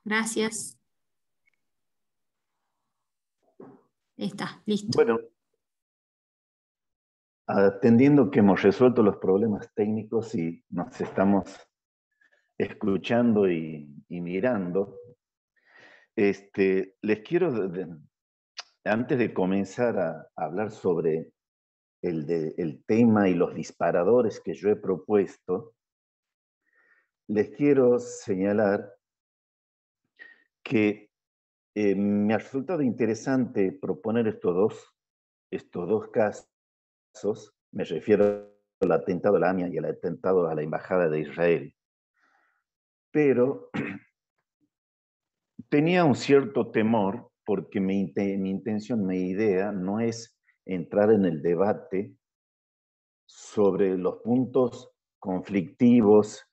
Gracias. Está, listo. Bueno, atendiendo que hemos resuelto los problemas técnicos y nos estamos escuchando y mirando, les quiero, antes de comenzar a hablar sobre el tema y los disparadores que yo he propuesto, les quiero señalar que me ha resultado interesante proponer estos dos casos, me refiero al atentado a la AMIA y al atentado a la Embajada de Israel, pero tenía un cierto temor porque mi intención, mi idea no es entrar en el debate sobre los puntos conflictivos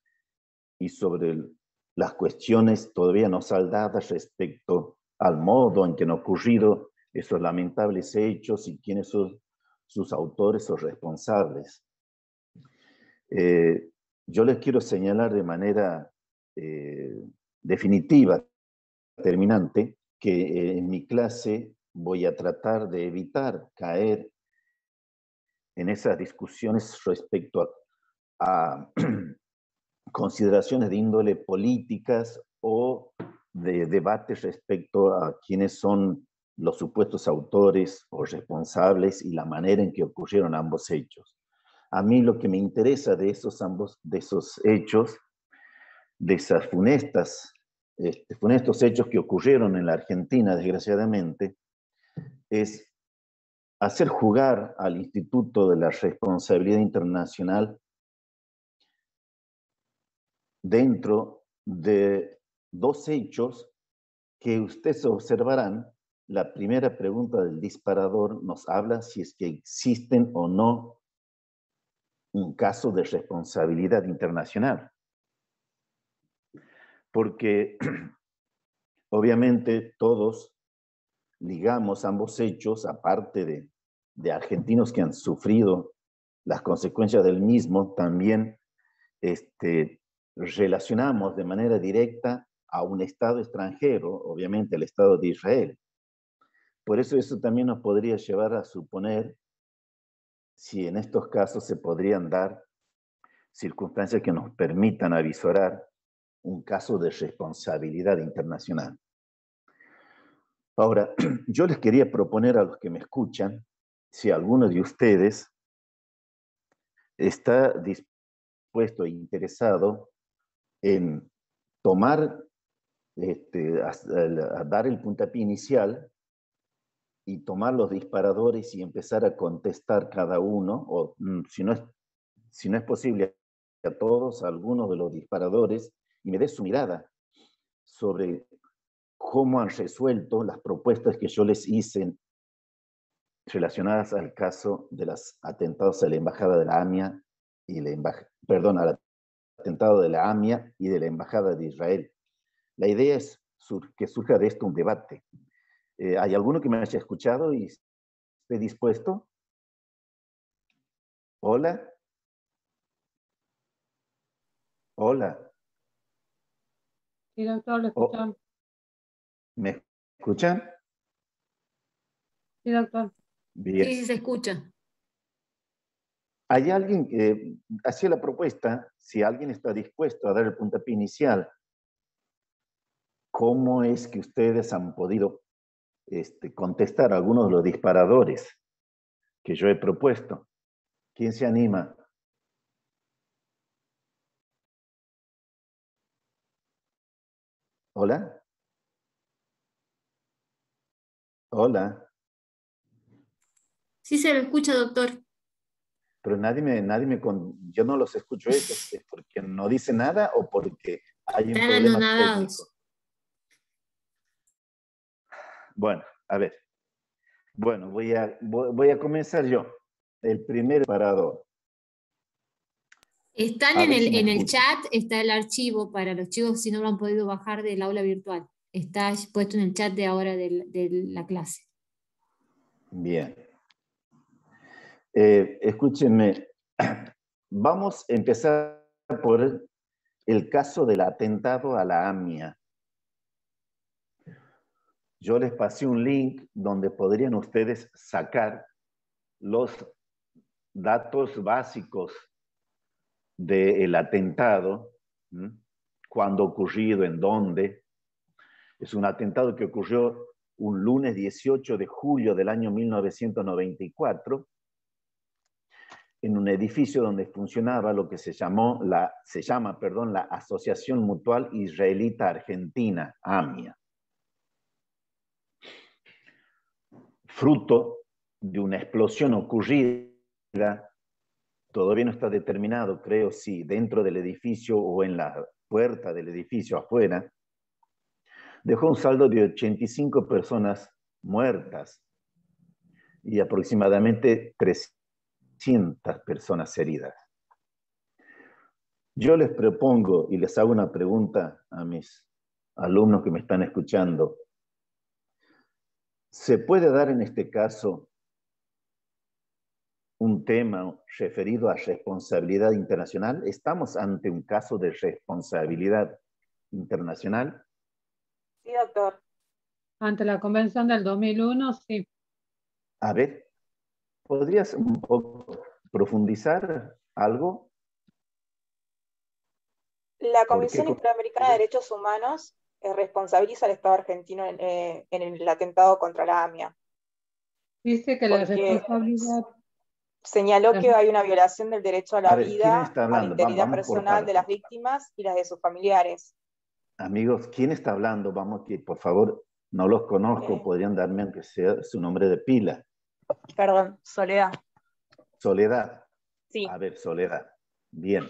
y sobre las cuestiones todavía no saldadas respecto al modo en que han ocurrido esos lamentables hechos y quiénes son sus autores o responsables. Yo les quiero señalar de manera definitiva, terminante, que en mi clase voy a tratar de evitar caer en esas discusiones respecto a consideraciones de índole políticas o de debates respecto a quiénes son los supuestos autores o responsables y la manera en que ocurrieron ambos hechos. A mí lo que me interesa de esos hechos, de esas funestos hechos que ocurrieron en la Argentina, desgraciadamente, es hacer jugar al Instituto de la Responsabilidad Internacional dentro de dos hechos que ustedes observarán. La primera pregunta del disparador nos habla si es que existen o no un caso de responsabilidad internacional. Porque obviamente todos ligamos ambos hechos, aparte de argentinos que han sufrido las consecuencias del mismo, también relacionamos de manera directa a un Estado extranjero, obviamente el Estado de Israel. Por eso también nos podría llevar a suponer si en estos casos se podrían dar circunstancias que nos permitan avisorar un caso de responsabilidad internacional. Ahora, yo les quería proponer a los que me escuchan, si alguno de ustedes está dispuesto e interesado en tomar, a dar el puntapié inicial y tomar los disparadores y empezar a contestar cada uno, o si no es posible, a todos, a algunos de los disparadores, y me dé su mirada sobre cómo han resuelto las propuestas que yo les hice relacionadas al caso de los atentados a la Embajada de la AMIA y al atentado de la AMIA y de la Embajada de Israel. La idea es que surja de esto un debate. ¿Hay alguno que me haya escuchado y esté dispuesto? ¿Hola? ¿Hola? Sí, doctor, lo escuchamos. ¿Me escuchan? Sí, doctor. Bien. Sí, se escucha. ¿Hay alguien que hacía la propuesta, si alguien está dispuesto a dar el puntapié inicial, cómo es que ustedes han podido contestar algunos de los disparadores que yo he propuesto? ¿Quién se anima? ¿Hola? ¿Hola? Sí se lo escucha, doctor. Pero yo no los escucho ellos, ¿es porque no dice nada o porque hay un Están problema anonadados. técnico? Bueno, a ver. Bueno, voy a comenzar yo. El primer disparador. Están A en ver si me el escuchan. chat, está el archivo para los chicos si no lo han podido bajar del aula virtual. Está puesto en el chat de ahora de la clase. Bien. Escúchenme. Vamos a empezar por el caso del atentado a la AMIA. yo les pasé un link donde podrían ustedes sacar los datos básicos del atentado, ¿m? Cuándo ocurrido, en dónde. Es un atentado que ocurrió un lunes 18 de julio del año 1994 en un edificio donde funcionaba lo que se llama la Asociación Mutual Israelita Argentina, AMIA. Fruto de una explosión ocurrida, todavía no está determinado, creo, si dentro del edificio o en la puerta del edificio afuera, dejó un saldo de 85 personas muertas y aproximadamente 300 personas heridas. Yo les propongo y les hago una pregunta a mis alumnos que me están escuchando. ¿Se puede dar en este caso un tema referido a responsabilidad internacional? ¿Estamos ante un caso de responsabilidad internacional? Sí, doctor. Ante la Convención del 2001, sí. A ver, ¿podrías un poco profundizar algo? La Comisión Interamericana de Derechos Humanos responsabiliza al Estado argentino en el atentado contra la AMIA. Dice que la responsabilidad... Señaló que hay una violación del derecho a la vida, está a la integridad vamos personal de las víctimas y las de sus familiares. Amigos, ¿quién está hablando? Vamos, que por favor, no los conozco, podrían darme aunque sea su nombre de pila. Perdón, Soledad. Soledad. Sí. A ver, Soledad. Bien.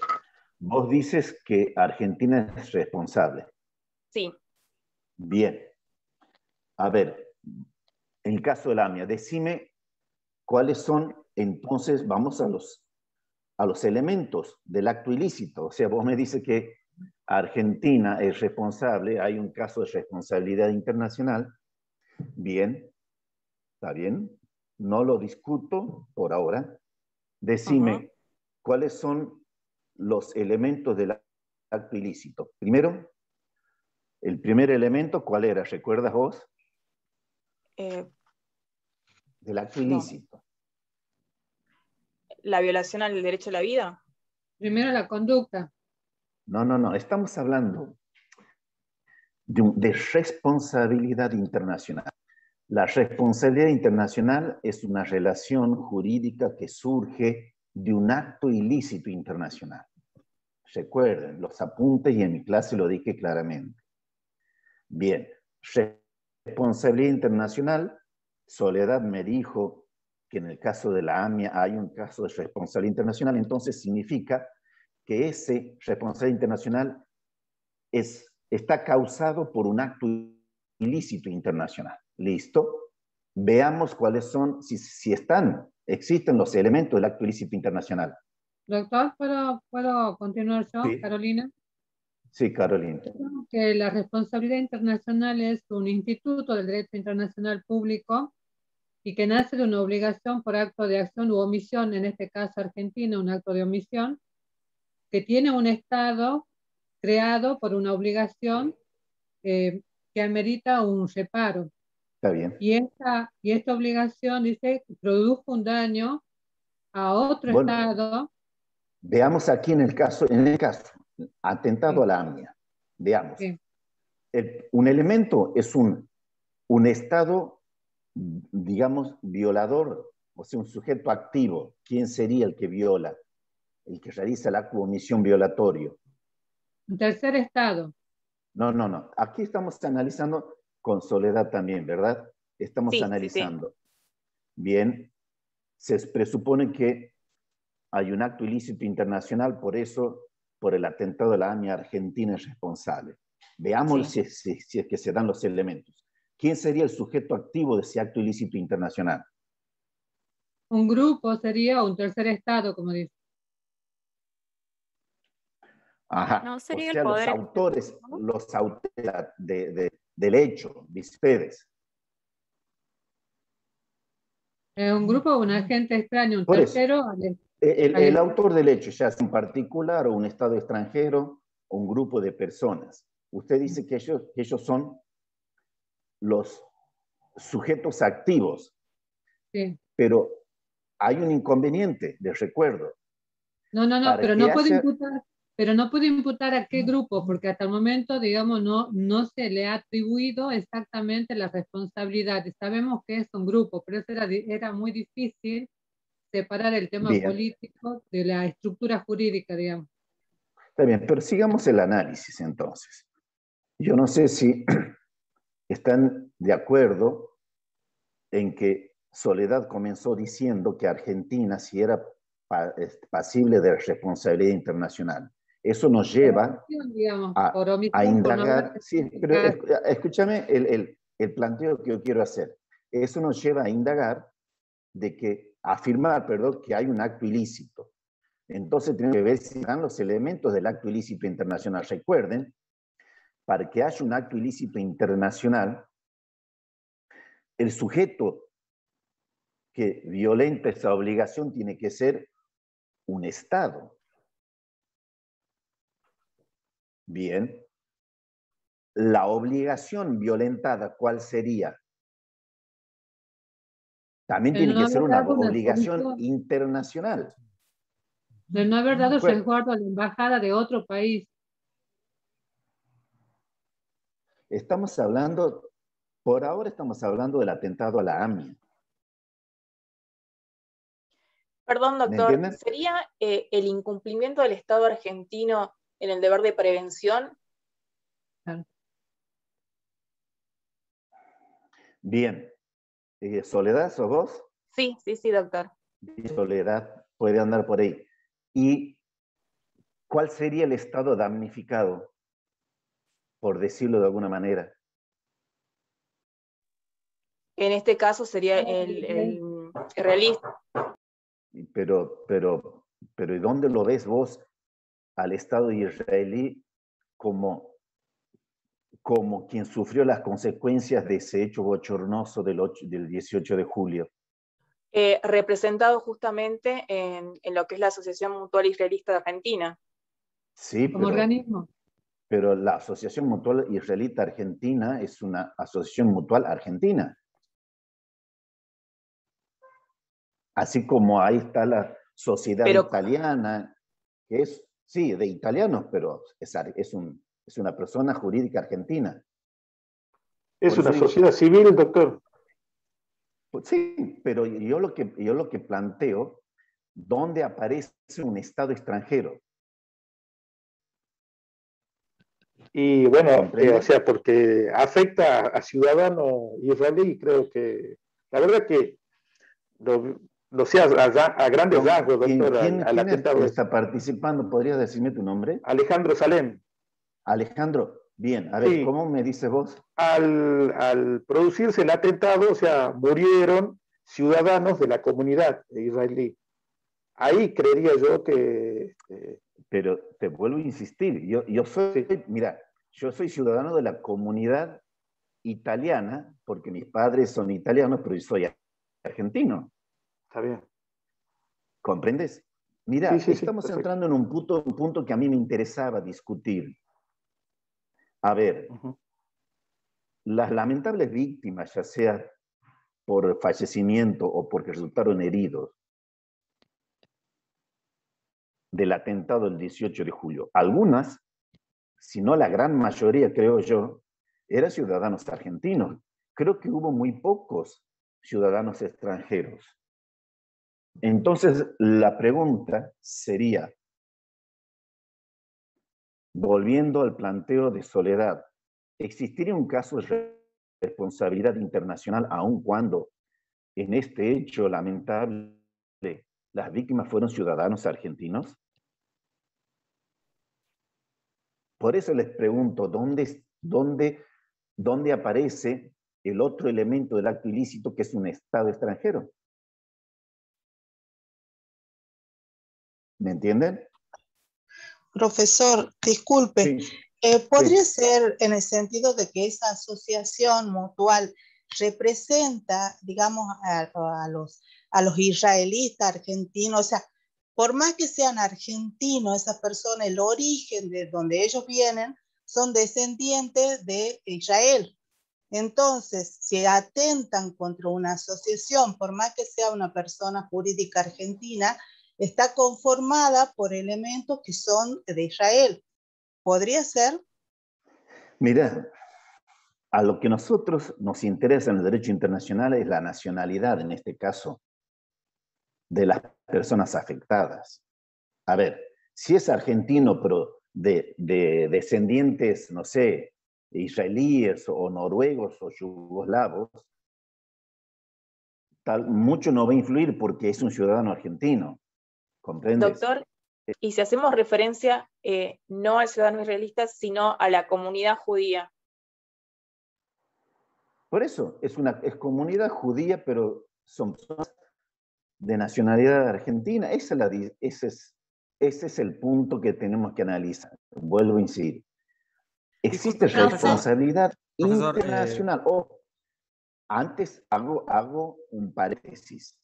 Vos dices que Argentina es responsable. Sí. Bien. A ver, en el caso de la AMIA, decime cuáles son, entonces, vamos a los elementos del acto ilícito. O sea, vos me dices que Argentina es responsable, hay un caso de responsabilidad internacional. Bien, está bien, no lo discuto por ahora. Decime, ¿cuáles son los elementos del acto ilícito? Primero, el primer elemento, ¿cuál era? ¿Recuerdas vos? Del acto ilícito. ¿La violación al derecho a la vida? Primero la conducta. No, estamos hablando de responsabilidad internacional. La responsabilidad internacional es una relación jurídica que surge de un acto ilícito internacional. Recuerden, los apuntes y en mi clase lo dije claramente. Bien, responsabilidad internacional, Soledad me dijo que en el caso de la AMIA hay un caso de responsabilidad internacional, entonces significa que ese responsabilidad internacional está causado por un acto ilícito internacional. ¿Listo? Veamos cuáles son, si existen los elementos del acto ilícito internacional. Doctor, ¿puedo continuar yo, Sí. Carolina? Sí, Carolina. Creo que la responsabilidad internacional es un instituto del derecho internacional público y que nace de una obligación por acto de acción u omisión, en este caso Argentina, un acto de omisión, que tiene un Estado creado por una obligación que amerita un reparo. Está bien. Y esta obligación dice que produjo un daño a otro Estado. Veamos aquí en el caso, atentado a la AMIA. Veamos. Sí. Un elemento es un Estado, digamos, violador, o sea, un sujeto activo. ¿Quién sería el que viola? El que realiza el acto de omisión violatorio. Un tercer Estado. No. Aquí estamos analizando con Soledad también, ¿verdad? Estamos analizando. Sí. Bien, se presupone que hay un acto ilícito internacional, por eso, por el atentado de la AMIA, Argentina es responsable. Veamos si es que se dan los elementos. ¿Quién sería el sujeto activo de ese acto ilícito internacional? Un grupo sería un tercer Estado, como dice. Ajá. No, sería o sea, el poder. los autores del hecho, de ustedes. Un grupo, un agente extraño, un tercero. El autor del hecho, ya sea un particular o un Estado extranjero o un grupo de personas. Usted dice que ellos son los sujetos activos. Sí. Pero hay un inconveniente, les recuerdo. No, Para pero que no puede haya- imputar, pero no puede imputar a qué grupo, porque hasta el momento, digamos, no se le ha atribuido exactamente la responsabilidad. Sabemos que es un grupo, pero eso era muy difícil separar el tema Bien, político de la estructura jurídica, digamos. está bien, pero sigamos el análisis entonces. Yo no sé si están de acuerdo en que Soledad comenzó diciendo que Argentina sí era pasible de responsabilidad internacional. Eso nos lleva Digamos, por a omisión, por no haber indagar. Sí, pero escúchame el planteo que yo quiero hacer. Eso nos lleva a indagar de que, afirmar, perdón, que hay un acto ilícito. Entonces tenemos que ver si están los elementos del acto ilícito internacional. Recuerden, para que haya un acto ilícito internacional, el sujeto que violenta esa obligación tiene que ser un Estado. Bien. La obligación violentada, ¿cuál sería? También tiene que ser una obligación internacional. De no haber dado resguardo a la embajada de otro país. Estamos hablando, por ahora estamos hablando del atentado a la AMIA. Perdón, doctor, ¿sería el incumplimiento del Estado argentino en el deber de prevención? Bien. ¿Soledad, sos vos? Sí, doctor. Soledad puede andar por ahí. ¿Y cuál sería el Estado damnificado, por decirlo de alguna manera? En este caso sería el realista. Pero ¿y dónde lo ves vos al Estado israelí como quien sufrió las consecuencias de ese hecho bochornoso del 18 de julio? Representado justamente en lo que es la Asociación Mutual Israelita de Argentina. Sí, como organismo. Pero la Asociación Mutual Israelita Argentina es una asociación mutual argentina. Así como ahí está la Sociedad Italiana, que es, sí, de italianos, pero es una persona jurídica argentina. Es una sociedad civil, doctor. Sí, pero yo lo que planteo, ¿dónde aparece un Estado extranjero? Y bueno, o sea, porque afecta a ciudadanos israelíes, creo que, la verdad que lo sea a grandes rasgos, doctor, al atentado. ¿Quién está participando? ¿Podrías decirme tu nombre? Alejandro Salem. Alejandro, bien, a ver, sí. ¿Cómo me dices vos? Al producirse el atentado, o sea, murieron ciudadanos de la comunidad israelí. Ahí creería yo que... Pero te vuelvo a insistir, yo soy, sí. Mira, yo soy ciudadano de la comunidad italiana, porque mis padres son italianos, pero yo soy argentino. Está bien. ¿Comprendes? Mira, estamos entrando en un punto que a mí me interesaba discutir. A ver, las lamentables víctimas, ya sea por fallecimiento o porque resultaron heridos del atentado del 18 de julio, algunas, si no la gran mayoría, creo yo, eran ciudadanos argentinos. Creo que hubo muy pocos ciudadanos extranjeros. Entonces, la pregunta sería, volviendo al planteo de Soledad, ¿existiría un caso de responsabilidad internacional aun cuando en este hecho lamentable las víctimas fueron ciudadanos argentinos? Por eso les pregunto, ¿dónde aparece el otro elemento del acto ilícito que es un Estado extranjero? ¿Me entienden? Profesor, disculpe, sí. ¿Podría ser en el sentido de que esa asociación mutual representa, digamos, a los israelitas argentinos? O sea, por más que sean argentinos, esas personas, el origen de donde ellos vienen, son descendientes de Israel. Entonces, si atentan contra una asociación, por más que sea una persona jurídica argentina, está conformada por elementos que son de Israel. ¿Podría ser? Mira, a lo que nosotros nos interesa en el derecho internacional es la nacionalidad, en este caso, de las personas afectadas. A ver, si es argentino, pero de descendientes, no sé, israelíes o noruegos o yugoslavos, mucho no va a influir porque es un ciudadano argentino. ¿Comprendes? Doctor, y si hacemos referencia no al ciudadano israelita, sino a la comunidad judía. Por eso, es comunidad judía, pero son personas de nacionalidad argentina. Ese es el punto que tenemos que analizar. Vuelvo a incidir. Existe responsabilidad internacional. Antes hago un paréntesis.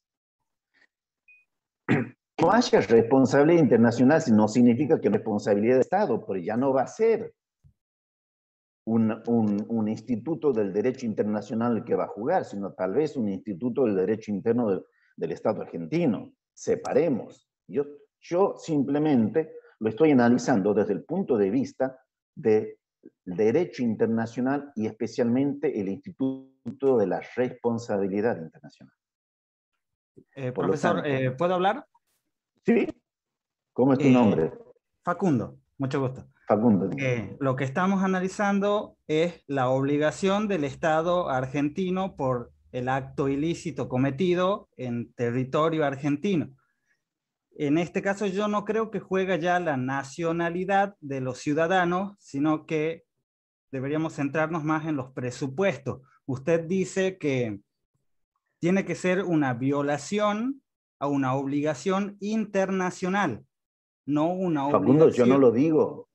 No haya responsabilidad internacional no significa que responsabilidad de Estado, porque ya no va a ser un instituto del derecho internacional el que va a jugar, sino tal vez un instituto del derecho interno del Estado argentino. Separemos. Yo simplemente lo estoy analizando desde el punto de vista del derecho internacional y especialmente el instituto de la responsabilidad internacional. Profesor, ¿puedo hablar? Sí. ¿Cómo es tu nombre? Facundo, mucho gusto. Facundo. Lo que estamos analizando es la obligación del Estado argentino por el acto ilícito cometido en territorio argentino. En este caso yo no creo que juega ya la nacionalidad de los ciudadanos, sino que deberíamos centrarnos más en los presupuestos. Usted dice que tiene que ser una violación a una obligación internacional, no una obligación. Facundo, yo no lo digo.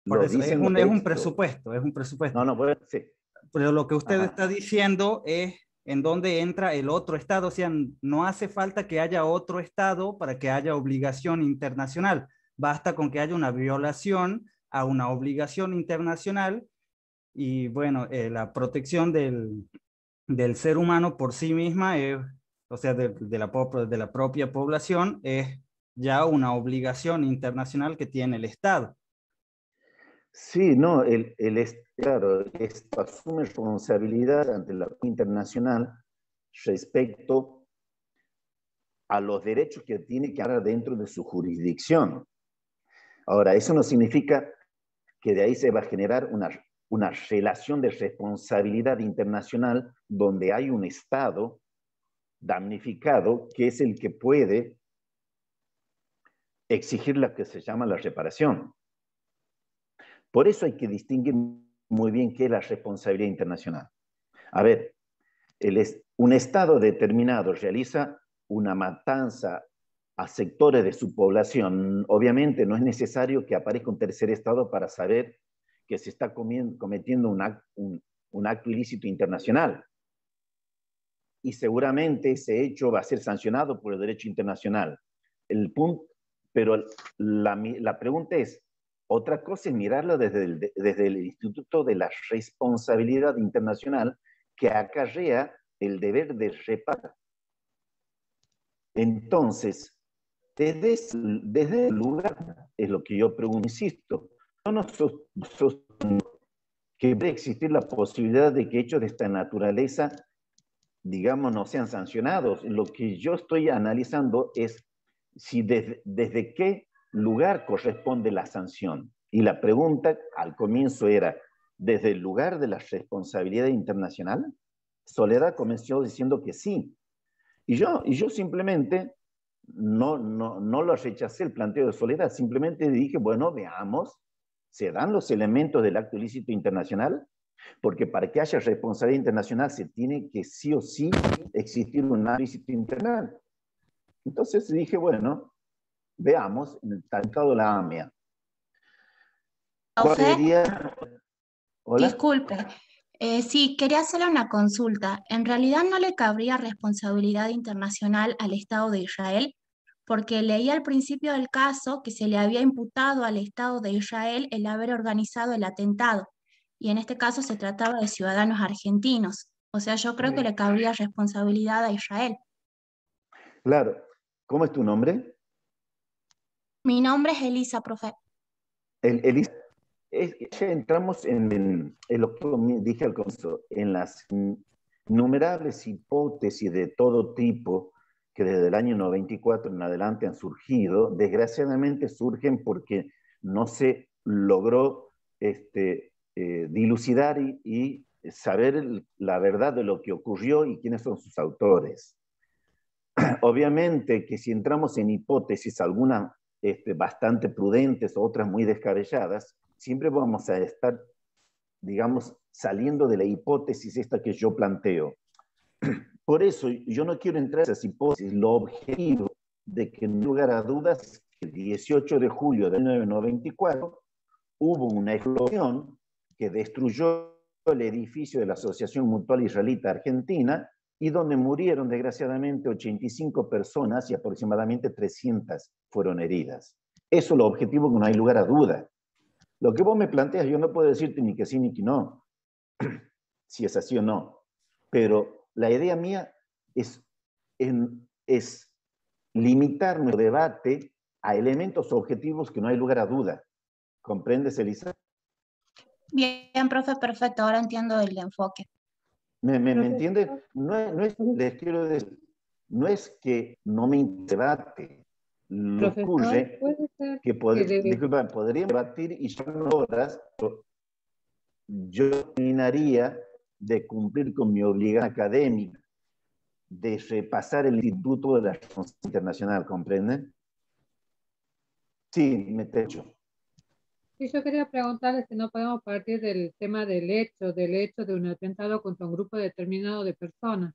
Por eso, es un presupuesto, es un presupuesto. No, pues sí. Pero lo que usted está diciendo es en dónde entra el otro Estado. O sea, no hace falta que haya otro Estado para que haya obligación internacional. Basta con que haya una violación a una obligación internacional y, bueno, la protección del ser humano por sí misma, o sea, de la propia población, es ya una obligación internacional que tiene el Estado. Sí, no, claro, esto asume responsabilidad ante la internacional respecto a los derechos que tiene que haber dentro de su jurisdicción. Ahora, eso no significa que de ahí se va a generar una relación de responsabilidad internacional donde hay un Estado damnificado que es el que puede exigir lo que se llama la reparación. Por eso hay que distinguir muy bien qué es la responsabilidad internacional. A ver, un Estado determinado realiza una matanza a sectores de su población. Obviamente no es necesario que aparezca un tercer Estado para saber que se está cometiendo un acto ilícito internacional. Y seguramente ese hecho va a ser sancionado por el derecho internacional. Pero la pregunta es, otra cosa es mirarlo desde el Instituto de la Responsabilidad Internacional que acarrea el deber de reparar. Entonces, desde el lugar, es lo que yo pregunto, insisto, yo no sostengo que puede existir la posibilidad de que hechos de esta naturaleza, digamos, no sean sancionados. Lo que yo estoy analizando es si desde qué lugar corresponde la sanción. Y la pregunta al comienzo era, ¿desde el lugar de la responsabilidad internacional? Soledad comenzó diciendo que sí. Y yo simplemente no lo rechacé el planteo de Soledad, simplemente dije, bueno, veamos, ¿se dan los elementos del acto ilícito internacional? Porque para que haya responsabilidad internacional se tiene que sí o sí existir un acto ilícito internacional. Entonces dije, bueno, veamos en el Tratado de la AMIA. ¿Cuál sería? ¿Hola? Disculpe, sí, quería hacerle una consulta. En realidad no le cabría responsabilidad internacional al Estado de Israel, porque leí al principio del caso que se le había imputado al Estado de Israel el haber organizado el atentado. y en este caso se trataba de ciudadanos argentinos. O sea, yo creo que le cabría responsabilidad a Israel. Claro. ¿Cómo es tu nombre? Mi nombre es Elisa, profe. Elisa. Ya entramos en lo que dije al comienzo, en las innumerables hipótesis de todo tipo que desde el año 94 en adelante han surgido. Desgraciadamente surgen porque no se logró dilucidar y saber la verdad de lo que ocurrió y quiénes son sus autores. Obviamente que si entramos en hipótesis, algunas bastante prudentes, otras muy descabelladas, siempre vamos a estar, digamos, saliendo de la hipótesis esta que yo planteo. Por eso yo no quiero entrar en esas hipótesis. Lo objetivo de que no lugar a dudas, el 18 de julio de 1994 hubo una explosión que destruyó el edificio de la Asociación Mutual Israelita Argentina y donde murieron desgraciadamente 85 personas y aproximadamente 300 fueron heridas. Eso es lo objetivo que no hay lugar a duda. Lo que vos me planteas, yo no puedo decirte ni que sí ni que no, si es así o no, pero la idea mía es limitar nuestro debate a elementos objetivos que no hay lugar a duda. ¿Comprendes, Elisa? Bien, profe, perfecto. Ahora entiendo el enfoque. ¿Me entiendes? Les quiero decir, no es que no me debate. Lo ocurre que podríamos debatir y ya no horas, yo terminaría de cumplir con mi obligación académica de repasar el Instituto de la Responsabilidad Internacional, ¿comprenden? Sí, me techo. Sí, yo quería preguntarle si no podemos partir del tema del hecho de un atentado contra un grupo determinado de personas.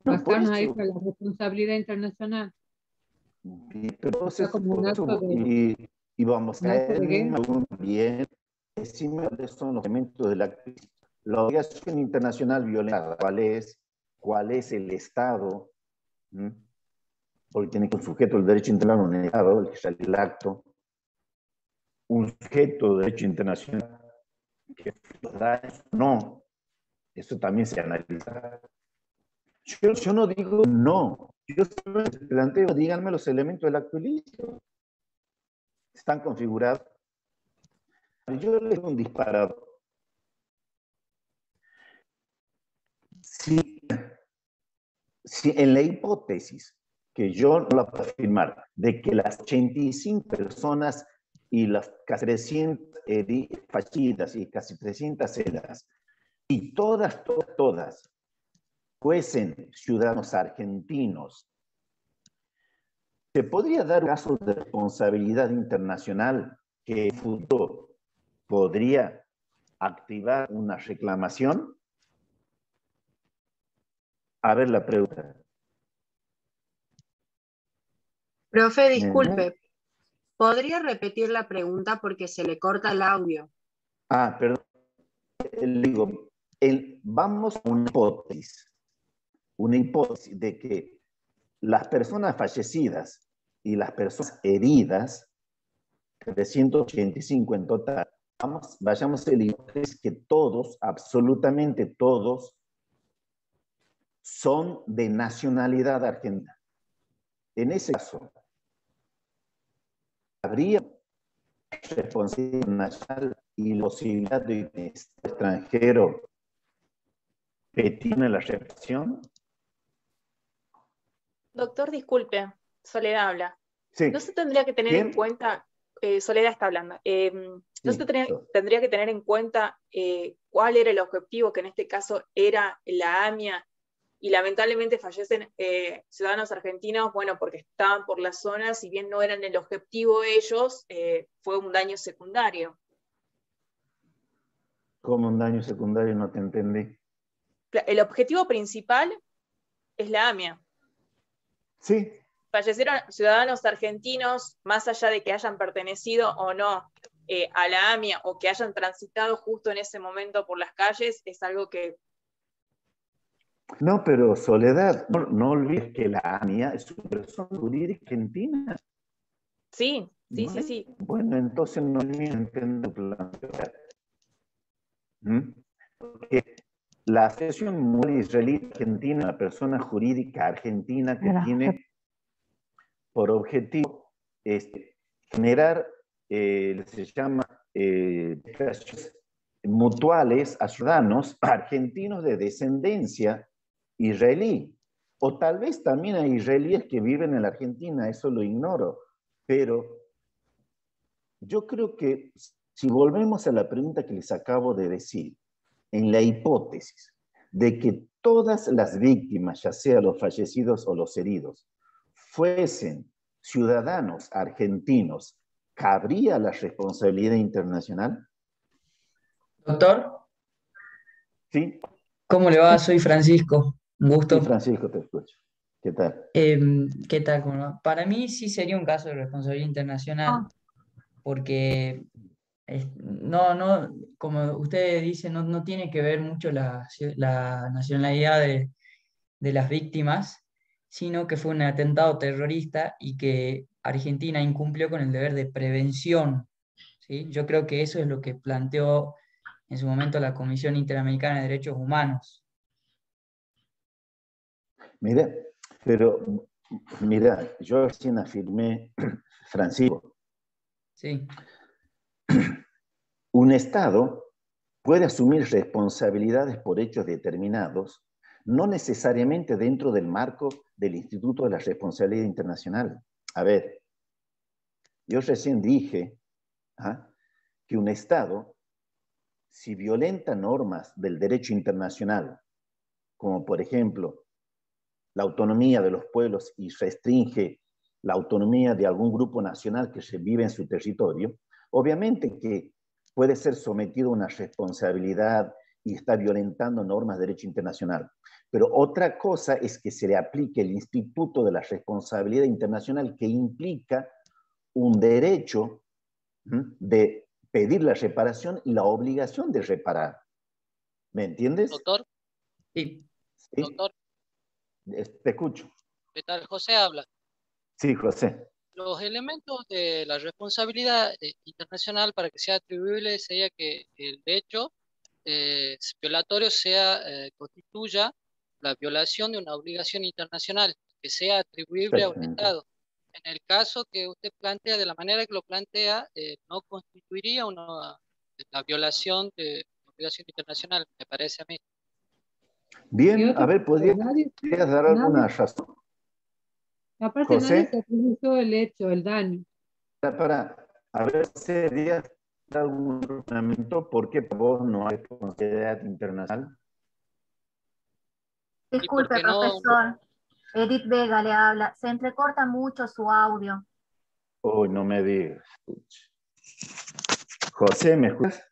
Basarnos ahí para la responsabilidad internacional. Y vamos a ver bien, decime cuáles son los elementos de la obligación internacional violada. ¿Cuál es el Estado? Porque tiene que un sujeto del derecho internacional, un Estado, el que sale el acto, un sujeto de derecho internacional que da no. Eso también se analiza. Yo no digo no. Yo solo les planteo, díganme los elementos del acto ilícito. Están configurados. Yo les doy un disparador. Si en la hipótesis, que yo no la puedo afirmar, de que las 85 personas y las casi 300 fallidas y casi 300 heridas, y todas fuesen ciudadanos argentinos, ¿se podría dar un caso de responsabilidad internacional que en futuro podría activar una reclamación? A ver la pregunta. Profe, disculpe, ¿podría repetir la pregunta porque se le corta el audio? Ah, perdón. Digo, vamos a una hipótesis de que las personas fallecidas y las personas heridas, 385 en total, vayamos a la hipótesis que todos, absolutamente todos, son de nacionalidad argentina. En ese caso, ¿habría responsabilidad nacional y posibilidad de un extranjero que tiene la represión? Doctor, disculpe, Soledad habla. Sí. No se tendría que tener en cuenta, Soledad está hablando, no se tendría que tener en cuenta cuál era el objetivo, que en este caso era la AMIA, y lamentablemente fallecen ciudadanos argentinos, bueno, porque estaban por la zona, si bien no eran el objetivo ellos, fue un daño secundario. ¿Cómo un daño secundario? No te entendí. El objetivo principal es la AMIA. Sí. Fallecieron ciudadanos argentinos, más allá de que hayan pertenecido o no a la AMIA, o que hayan transitado justo en ese momento por las calles, es algo que... No, pero Soledad, no olvides que la AMIA es una persona jurídica argentina. Sí, Sí, sí, sí. Bueno, entonces no entiendo tu planteamiento. Porque la Asociación Mundial Israelí Argentina, una persona jurídica argentina que tiene por objetivo generar, se llama, mutuales a ciudadanos argentinos de descendencia israelí, o tal vez también a israelíes que viven en la Argentina, eso lo ignoro, pero yo creo que si volvemos a la pregunta que les acabo de decir, en la hipótesis de que todas las víctimas, ya sea los fallecidos o los heridos, fuesen ciudadanos argentinos, ¿cabría la responsabilidad internacional? Doctor. Sí. ¿Cómo le va? Soy Francisco. Un gusto. Sí, Francisco, te escucho. ¿Qué tal? ¿Qué tal? ¿Cómo va? Para mí sí sería un caso de responsabilidad internacional, porque no, como ustedes dicen, no tiene que ver mucho la nacionalidad de las víctimas, sino que fue un atentado terrorista y que Argentina incumplió con el deber de prevención, ¿sí? Yo creo que eso es lo que planteó en su momento la Comisión Interamericana de Derechos Humanos. Mira, yo recién afirmé, Francisco, sí. Un Estado puede asumir responsabilidades por hechos determinados, no necesariamente dentro del marco del Instituto de la Responsabilidad Internacional. A ver, yo recién dije que un Estado, si violenta normas del derecho internacional, como por ejemplo la autonomía de los pueblos y restringe la autonomía de algún grupo nacional que se vive en su territorio, obviamente que puede ser sometido a una responsabilidad y está violentando normas de derecho internacional. Pero otra cosa es que se le aplique el Instituto de la Responsabilidad Internacional, que implica un derecho de pedir la reparación y la obligación de reparar. ¿Me entiendes? Doctor. Sí. ¿Sí? Doctor. Te escucho. ¿Qué tal? José habla. Sí, José. Los elementos de la responsabilidad internacional para que sea atribuible sería que el hecho violatorio constituya la violación de una obligación internacional, que sea atribuible a un Estado. En el caso que usted plantea, de la manera que lo plantea, no constituiría la violación de una obligación internacional, me parece a mí. Bien, a ver, ¿podrías dar alguna razón? Aparte, José, nadie se atribuyó el hecho, el daño. A ver, ¿sería algún razonamiento por qué para vos no hay responsabilidad internacional? Disculpe, profesor. Edith Vega le habla. Se entrecorta mucho su audio. Uy, no me digas. José, ¿me escuchas?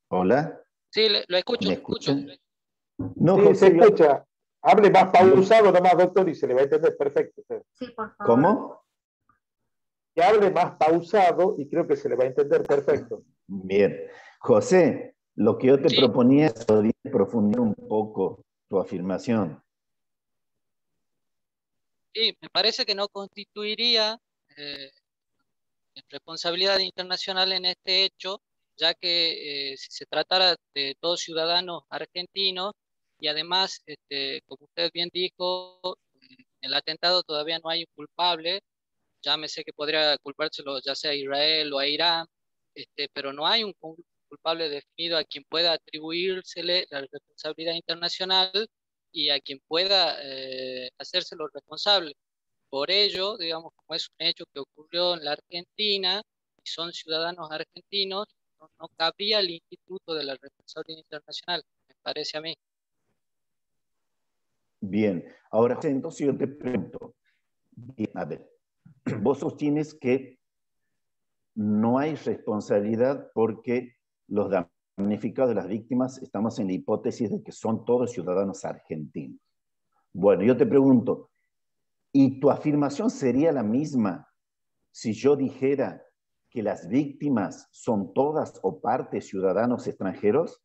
¿Hola? Sí, lo escucho. ¿Me escuchas? No, sí, José, se escucha. Hable más pausado nomás, doctor, y se le va a entender perfecto. Sí, por favor. ¿Cómo? Que hable más pausado y creo que se le va a entender perfecto. Bien. José, lo que yo te proponía es profundizar un poco tu afirmación. Sí, me parece que no constituiría responsabilidad internacional en este hecho, ya que si se tratara de todos ciudadanos argentinos y además, como usted bien dijo, en el atentado todavía no hay un culpable, llámese que podría culpárselo ya sea a Israel o a Irán, pero no hay un culpable definido a quien pueda atribuírsele la responsabilidad internacional y a quien pueda hacérselo responsable. Por ello, digamos, como es un hecho que ocurrió en la Argentina y son ciudadanos argentinos, no cabría el Instituto de la Responsabilidad Internacional, me parece a mí. Bien, ahora entonces yo te pregunto, a ver, vos sostienes que no hay responsabilidad porque los damnificados de las víctimas estamos en la hipótesis de que son todos ciudadanos argentinos. Bueno, yo te pregunto, ¿y tu afirmación sería la misma si yo dijera que las víctimas son todas o parte ciudadanos extranjeros?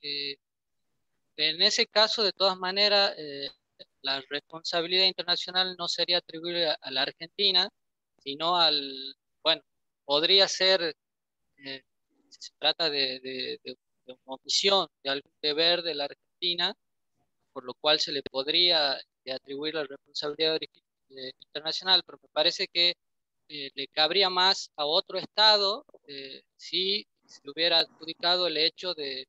En ese caso, de todas maneras, la responsabilidad internacional no sería atribuible a la Argentina, sino bueno, podría ser, si se trata de una omisión de algún deber de la Argentina, por lo cual se le podría atribuir la responsabilidad internacional, pero me parece que le cabría más a otro Estado si se le hubiera adjudicado el hecho de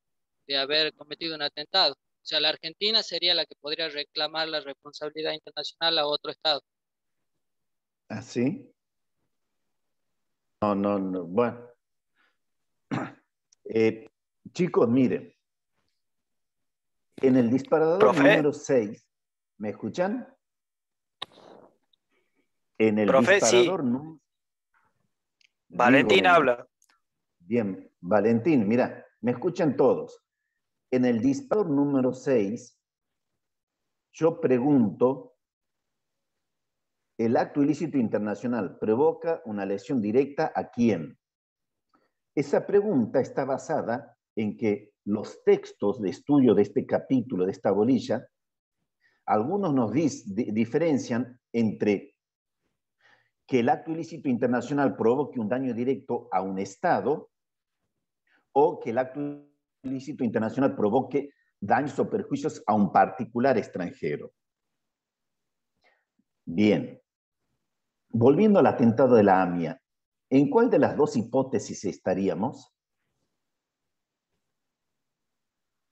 haber cometido un atentado. O sea, la Argentina sería la que podría reclamar la responsabilidad internacional a otro Estado. ¿Así? No, bueno. Chicos, miren. En el disparador número 6, ¿me escuchan? En el disparador número... Valentín habla. Bien, Valentín, mira, me escuchan todos. En el disparador número 6, yo pregunto, ¿el acto ilícito internacional provoca una lesión directa a quién? Esa pregunta está basada en que los textos de estudio de este capítulo, de esta bolilla, algunos nos diferencian entre que el acto ilícito internacional provoque un daño directo a un Estado o que el acto ilícito internacional provoque daños o perjuicios a un particular extranjero. Bien. Volviendo al atentado de la AMIA, ¿en cuál de las dos hipótesis estaríamos?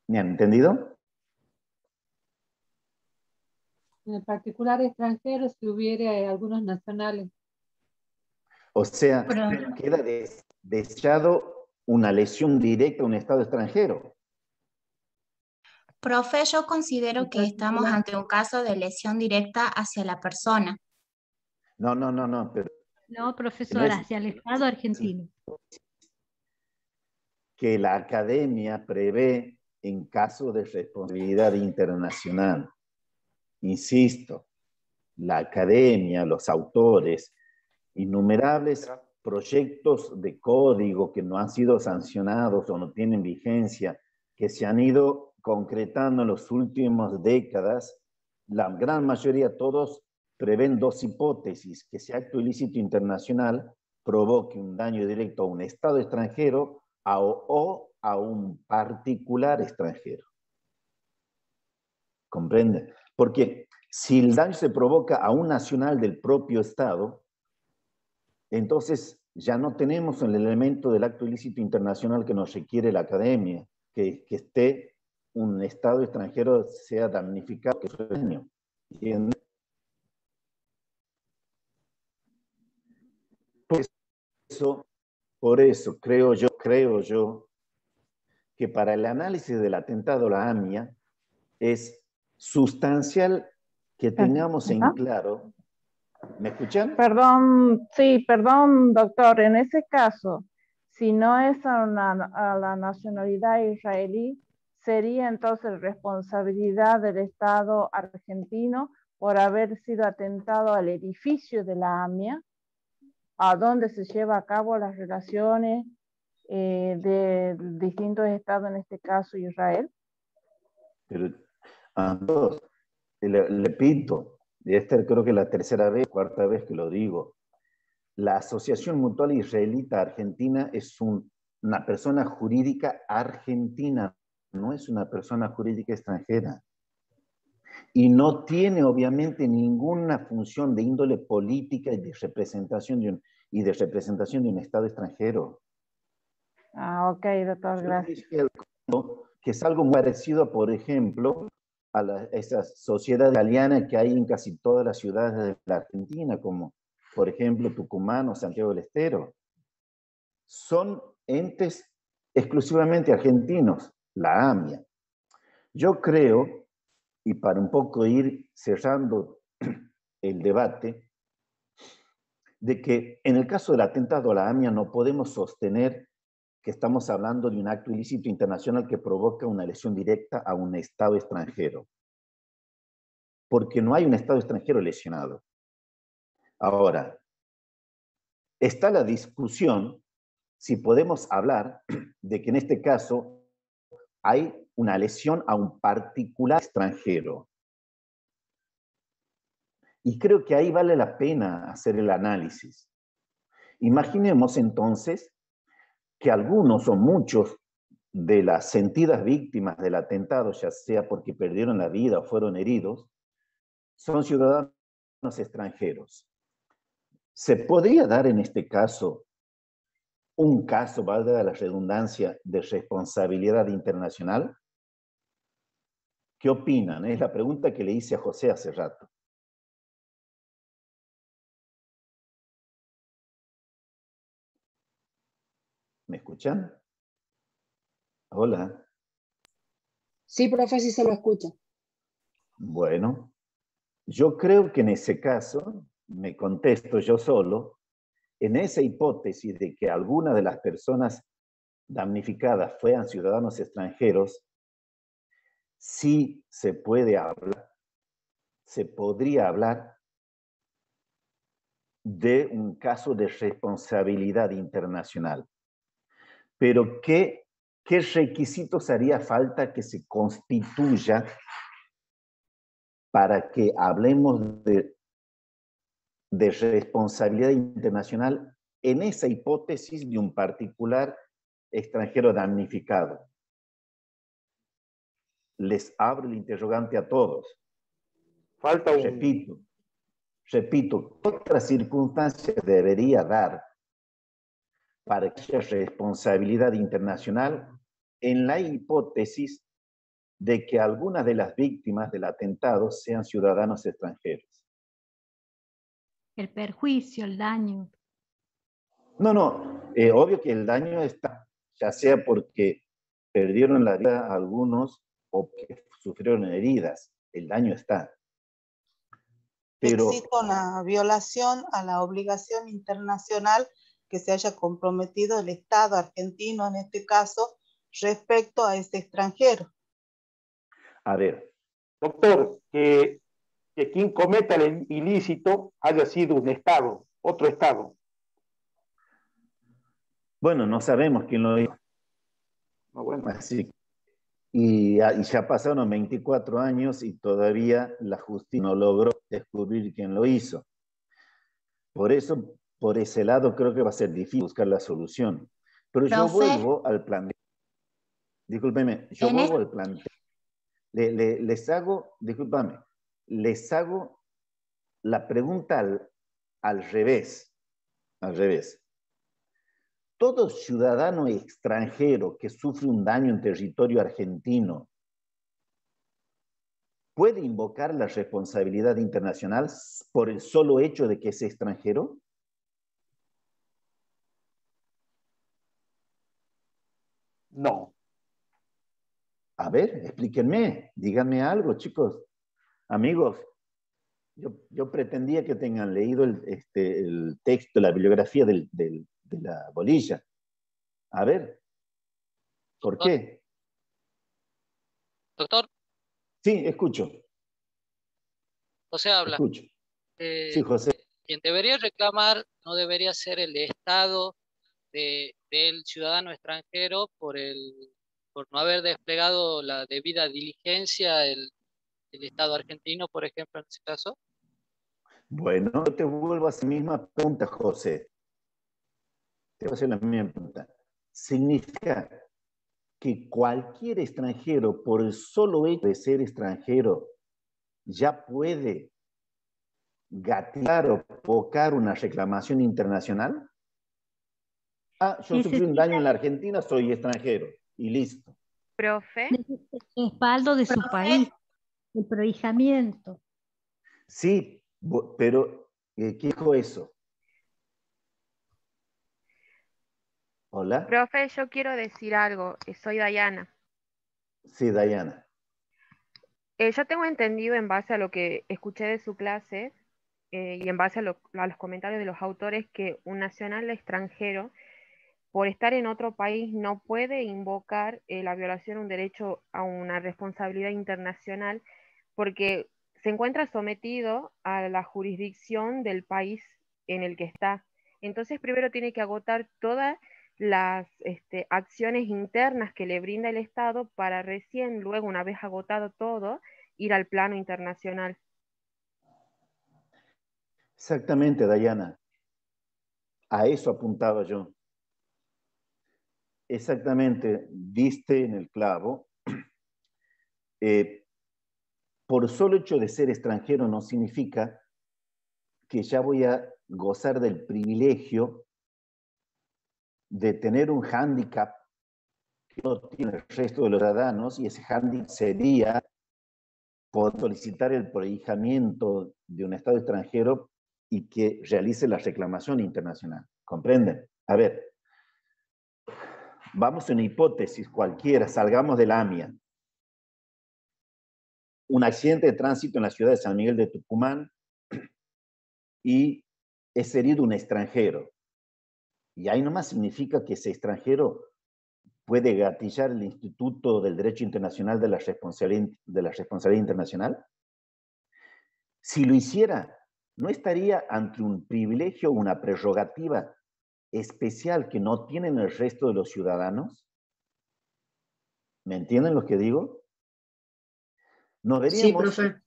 ¿Me han entendido? En el particular extranjero, si hubiera algunos nacionales. O sea, queda deseado una lesión directa a un Estado extranjero. Profe, yo considero que estamos ante un caso de lesión directa hacia la persona. No, pero... No, profesor, hacia el Estado argentino. Que la academia prevé en caso de responsabilidad internacional. Insisto, la academia, los autores, innumerables proyectos de código que no han sido sancionados o no tienen vigencia, que se han ido concretando en las últimas décadas, la gran mayoría, todos prevén dos hipótesis: que ese acto ilícito internacional provoque un daño directo a un Estado extranjero o a un particular extranjero. ¿Comprende? Porque si el daño se provoca a un nacional del propio Estado, entonces ya no tenemos el elemento del acto ilícito internacional que nos requiere la academia, que esté un Estado extranjero sea damnificado, que es daño. ¿Entiendes? Por eso creo yo que para el análisis del atentado a la AMIA es sustancial que tengamos en claro. ¿Me escuchan? Perdón, doctor. En ese caso, si no es a la nacionalidad israelí, ¿sería entonces responsabilidad del Estado argentino por haber sido atentado al edificio de la AMIA, a donde se lleva a cabo las relaciones de distintos estados, en este caso Israel? Pero le pinto, y esta creo que es la tercera vez, cuarta vez que lo digo. La Asociación Mutual Israelita Argentina es una persona jurídica argentina, no es una persona jurídica extranjera. Y no tiene obviamente ninguna función de índole política y de representación de un Estado extranjero. Ok, doctor, gracias. Que es algo muy parecido, por ejemplo, a esa sociedad italiana que hay en casi todas las ciudades de la Argentina, como por ejemplo Tucumán o Santiago del Estero. Son entes exclusivamente argentinos, la AMIA. Yo creo, y para un poco ir cerrando el debate, de que en el caso del atentado a la AMIA no podemos sostener que estamos hablando de un acto ilícito internacional que provoca una lesión directa a un Estado extranjero. Porque no hay un Estado extranjero lesionado. Ahora, está la discusión si podemos hablar de que en este caso hay una lesión a un particular extranjero. Y creo que ahí vale la pena hacer el análisis. Imaginemos entonces que algunos o muchos de las sentidas víctimas del atentado, ya sea porque perdieron la vida o fueron heridos, son ciudadanos extranjeros. ¿Se podría dar en este caso un caso, valga la redundancia, de responsabilidad internacional? ¿Qué opinan? Es la pregunta que le hice a José hace rato. ¿Me escuchan? Hola. Sí, profe, sí se lo escucha. Bueno, yo creo que en ese caso, me contesto yo solo, en esa hipótesis de que alguna de las personas damnificadas fueran ciudadanos extranjeros, sí se puede hablar, se podría hablar de un caso de responsabilidad internacional. Pero ¿qué requisitos haría falta que se constituya para que hablemos de responsabilidad internacional en esa hipótesis de un particular extranjero damnificado? Les abro el interrogante a todos. Falta un... Repito, ¿qué otras circunstancias debería dar para que haya responsabilidad internacional en la hipótesis de que algunas de las víctimas del atentado sean ciudadanos extranjeros? El perjuicio, el daño. No, obvio que el daño está, ya sea porque perdieron la vida algunos o que sufrieron heridas, el daño está. Pero existe una violación a la obligación internacional que se haya comprometido el Estado argentino, en este caso, respecto a este extranjero. A ver. Doctor, que quien cometa el ilícito haya sido un Estado, otro Estado. Bueno, no sabemos quién lo hizo. Bueno. Así, y ya pasaron 24 años y todavía la justicia no logró descubrir quién lo hizo. Por eso, por ese lado, creo que va a ser difícil buscar la solución. Pero yo vuelvo al planteo. Discúlpeme, yo vuelvo al planteo. Les hago, discúlpame, les hago la pregunta al revés. Al revés. Todo ciudadano extranjero que sufre un daño en territorio argentino puede invocar la responsabilidad internacional por el solo hecho de que es extranjero. No. A ver, explíquenme, díganme algo, chicos. Amigos, yo pretendía que tengan leído el texto, la bibliografía de la bolilla. A ver, ¿por qué? Doctor. Sí, escucho. José habla. Escucho. Sí, José. Quien debería reclamar no debería ser el Estado del ciudadano extranjero por no haber desplegado la debida diligencia el Estado argentino, por ejemplo, en este caso. Bueno, yo te vuelvo a hacer la misma pregunta, José. Te voy a hacer la misma pregunta. ¿Significa que cualquier extranjero, por el solo hecho de ser extranjero, ya puede gatillar o provocar una reclamación internacional? Ah, yo sufrí un daño en la Argentina, soy extranjero, y listo. Profe. El respaldo de su país, el prohijamiento. Sí, pero ¿qué dijo eso? Hola. Profe, yo quiero decir algo, soy Dayana. Sí, Dayana. Yo tengo entendido en base a lo que escuché de su clase y en base a los comentarios de los autores que un nacional extranjero, por estar en otro país, no puede invocar la violación de un derecho a una responsabilidad internacional porque se encuentra sometido a la jurisdicción del país en el que está. Entonces, primero tiene que agotar todas las acciones internas que le brinda el Estado para recién, luego, una vez agotado todo, ir al plano internacional. Exactamente, Dayana. A eso apuntaba yo. Exactamente, diste en el clavo. Por solo hecho de ser extranjero no significa que ya voy a gozar del privilegio de tener un hándicap que no tiene el resto de los ciudadanos, y ese hándicap sería poder solicitar el prohijamiento de un Estado extranjero y que realice la reclamación internacional. ¿Comprenden? A ver, vamos a una hipótesis cualquiera, salgamos de la AMIA. Un accidente de tránsito en la ciudad de San Miguel de Tucumán y es herido un extranjero. Y ahí nomás significa que ese extranjero puede gatillar el Instituto del Derecho Internacional de la Responsabilidad Internacional. Si lo hiciera, ¿no estaría ante un privilegio, una prerrogativa especial que no tienen el resto de los ciudadanos? ¿Me entienden lo que digo? No veríamos Sí, profe.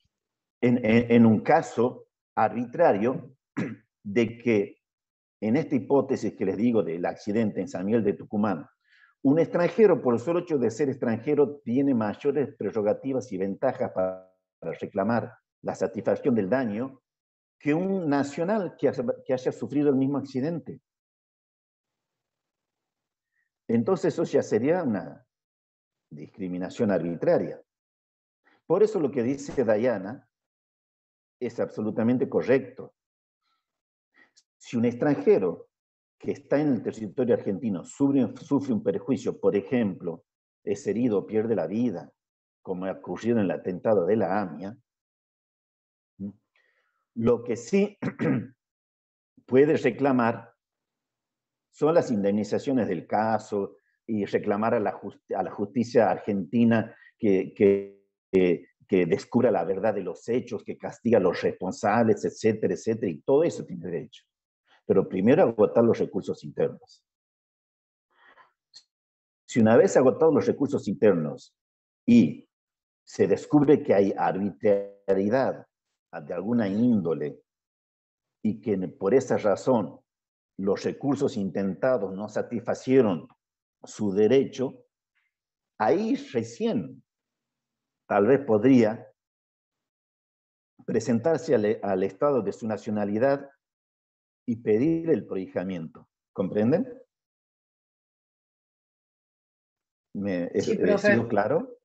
en un caso arbitrario de que en esta hipótesis que les digo del accidente en San Miguel de Tucumán, un extranjero, por el solo hecho de ser extranjero, tiene mayores prerrogativas y ventajas para reclamar la satisfacción del daño que un nacional que haya sufrido el mismo accidente. Entonces eso ya sería una discriminación arbitraria. Por eso lo que dice Dayana es absolutamente correcto. Si un extranjero que está en el territorio argentino sufre un perjuicio, por ejemplo, es herido o pierde la vida, como ha ocurrido en el atentado de la AMIA, lo que sí puede reclamar son las indemnizaciones del caso y reclamar a la justicia argentina que descubra la verdad de los hechos, que castiga a los responsables, etcétera, etcétera, y todo eso tiene derecho. Pero primero agotar los recursos internos. Si una vez agotados los recursos internos y se descubre que hay arbitrariedad de alguna índole y que por esa razón los recursos intentados no satisfacieron su derecho, ahí recién tal vez podría presentarse al Estado de su nacionalidad y pedir el prohijamiento. ¿Comprenden? Sí, ¿He profe. sido claro?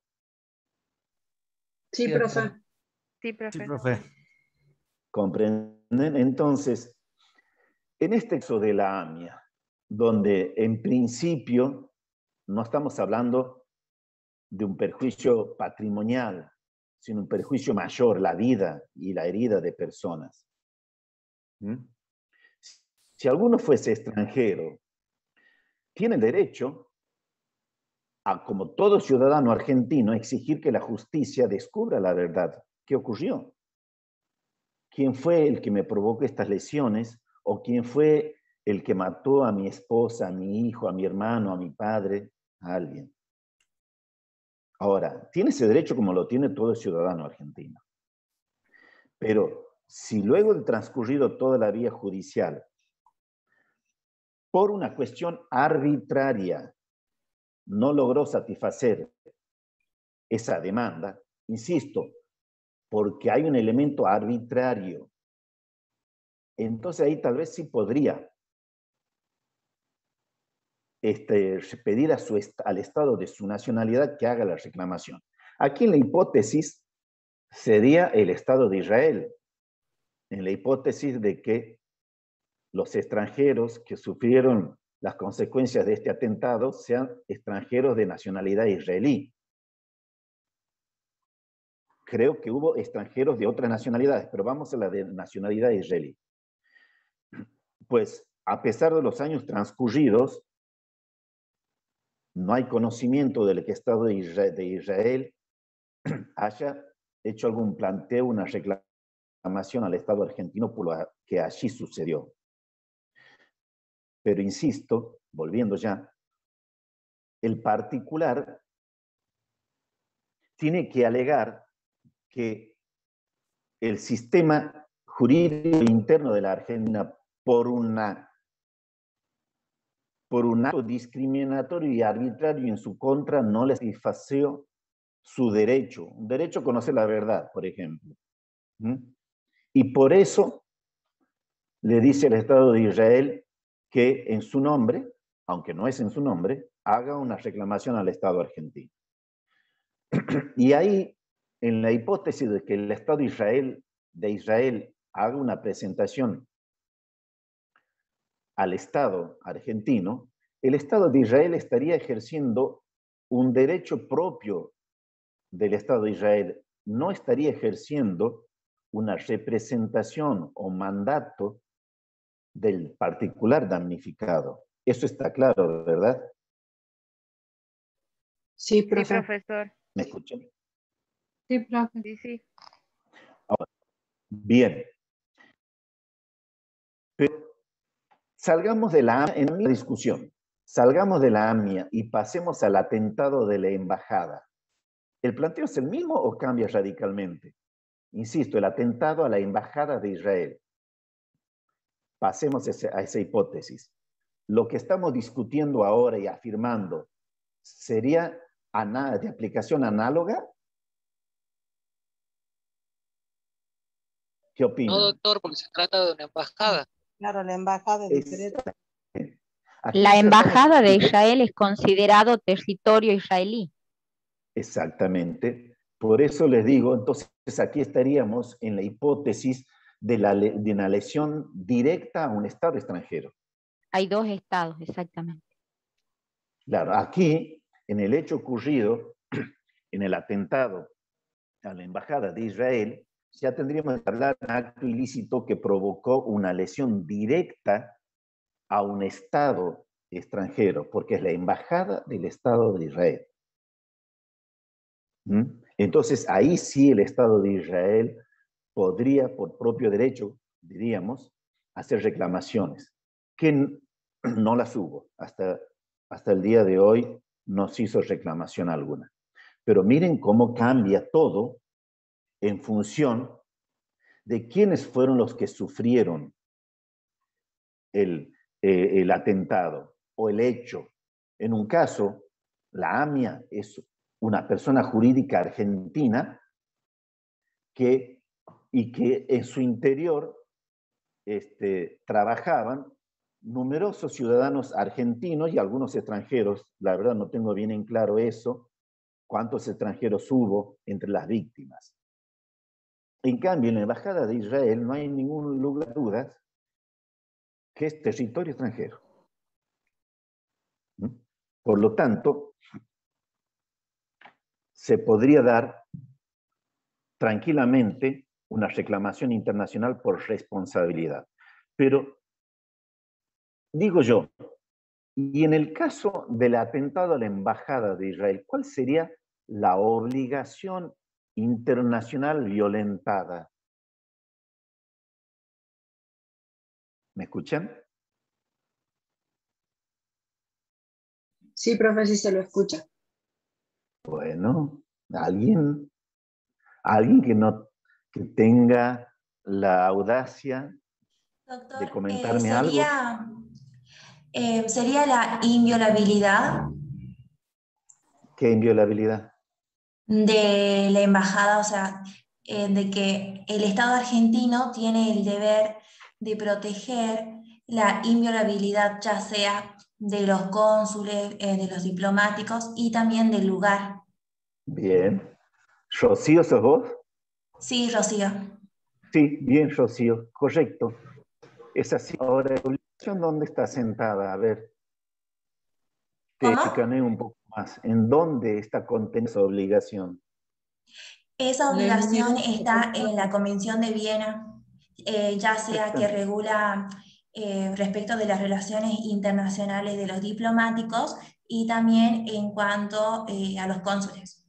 Sí, profe. Sí, profe. Sí, profe. ¿Comprenden? Entonces, en este caso de la AMIA, donde en principio no estamos hablando de un perjuicio patrimonial, sino un perjuicio mayor, la vida y la herida de personas. Si alguno fuese extranjero, tiene derecho a, como todo ciudadano argentino, exigir que la justicia descubra la verdad. ¿Qué ocurrió? ¿Quién fue el que me provocó estas lesiones? ¿O quién fue el que mató a mi esposa, a mi hijo, a mi hermano, a mi padre, a alguien? Ahora, tiene ese derecho como lo tiene todo ciudadano argentino. Pero si luego de transcurrido toda la vía judicial, por una cuestión arbitraria, no logró satisfacer esa demanda, insisto, porque hay un elemento arbitrario, entonces ahí tal vez sí podría pedir al Estado de su nacionalidad que haga la reclamación. Aquí en la hipótesis sería el Estado de Israel, en la hipótesis de que los extranjeros que sufrieron las consecuencias de este atentado sean extranjeros de nacionalidad israelí. Creo que hubo extranjeros de otras nacionalidades, pero vamos a la de nacionalidad israelí. Pues, a pesar de los años transcurridos, no hay conocimiento del que el Estado de Israel haya hecho algún planteo, una reclamación al Estado argentino por lo que allí sucedió. Pero insisto, volviendo ya, el particular tiene que alegar que el sistema jurídico interno de la Argentina por un acto discriminatorio y arbitrario en su contra no le satisfació su derecho, un derecho a conocer la verdad, por ejemplo. Y por eso le dice al Estado de Israel que en su nombre, aunque no es en su nombre, haga una reclamación al Estado argentino. Y ahí, en la hipótesis de que el Estado de Israel haga una presentación al Estado argentino, el Estado de Israel estaría ejerciendo un derecho propio del Estado de Israel, no estaría ejerciendo una representación o mandato del particular damnificado. Eso está claro, ¿verdad? Sí, Sí, profesor. ¿Me escuchan? Sí, profe. Sí, sí. Ahora, bien. Pero salgamos de la discusión, salgamos de la AMIA y pasemos al atentado de la embajada. ¿El planteo es el mismo o cambia radicalmente? Insisto, el atentado a la embajada de Israel. Pasemos a esa hipótesis. Lo que estamos discutiendo ahora y afirmando, ¿sería de aplicación análoga? ¿Qué opinan? No, doctor, porque se trata de una embajada. Claro, la embajada es diferente. La embajada de Israel es considerado territorio israelí. Exactamente. Por eso les digo, entonces aquí estaríamos en la hipótesis de una lesión directa a un Estado extranjero. Hay dos estados, exactamente. Claro, aquí, en el hecho ocurrido, en el atentado a la embajada de Israel, ya tendríamos que hablar de un acto ilícito que provocó una lesión directa a un Estado extranjero, porque es la embajada del Estado de Israel. Entonces, ahí sí el Estado de Israel podría, por propio derecho, diríamos, hacer reclamaciones, que no las hubo. Hasta el día de hoy no se hizo reclamación alguna. Pero miren cómo cambia todo en función de quiénes fueron los que sufrieron el atentado o el hecho. En un caso, la AMIA es una persona jurídica argentina que en su interior trabajaban numerosos ciudadanos argentinos y algunos extranjeros. La verdad no tengo bien en claro eso, cuántos extranjeros hubo entre las víctimas. En cambio, en la Embajada de Israel no hay ningún lugar de dudas que es territorio extranjero. Por lo tanto, se podría dar tranquilamente una reclamación internacional por responsabilidad. Pero, digo yo, y en el caso del atentado a la Embajada de Israel, ¿cuál sería la obligación internacional violentada? ¿Me escuchan? Sí, profe, sí se lo escucha. Bueno, alguien que tenga la audacia de comentarme algo. ¿Sería la inviolabilidad ¿Qué inviolabilidad? de la embajada? O sea, de que el Estado argentino tiene el deber de proteger la inviolabilidad, ya sea de los cónsules, de los diplomáticos y también del lugar. Bien. ¿Rocío sos vos? Sí, Rocío. Sí, bien, Rocío, correcto. Es así. Ahora, ¿la obligación dónde está sentada? A ver, te explicaré un poco más. ¿En dónde está contenida esa obligación? Esa obligación está en la Convención de Viena, ya sea que regula respecto de las relaciones internacionales de los diplomáticos y también en cuanto a los cónsules.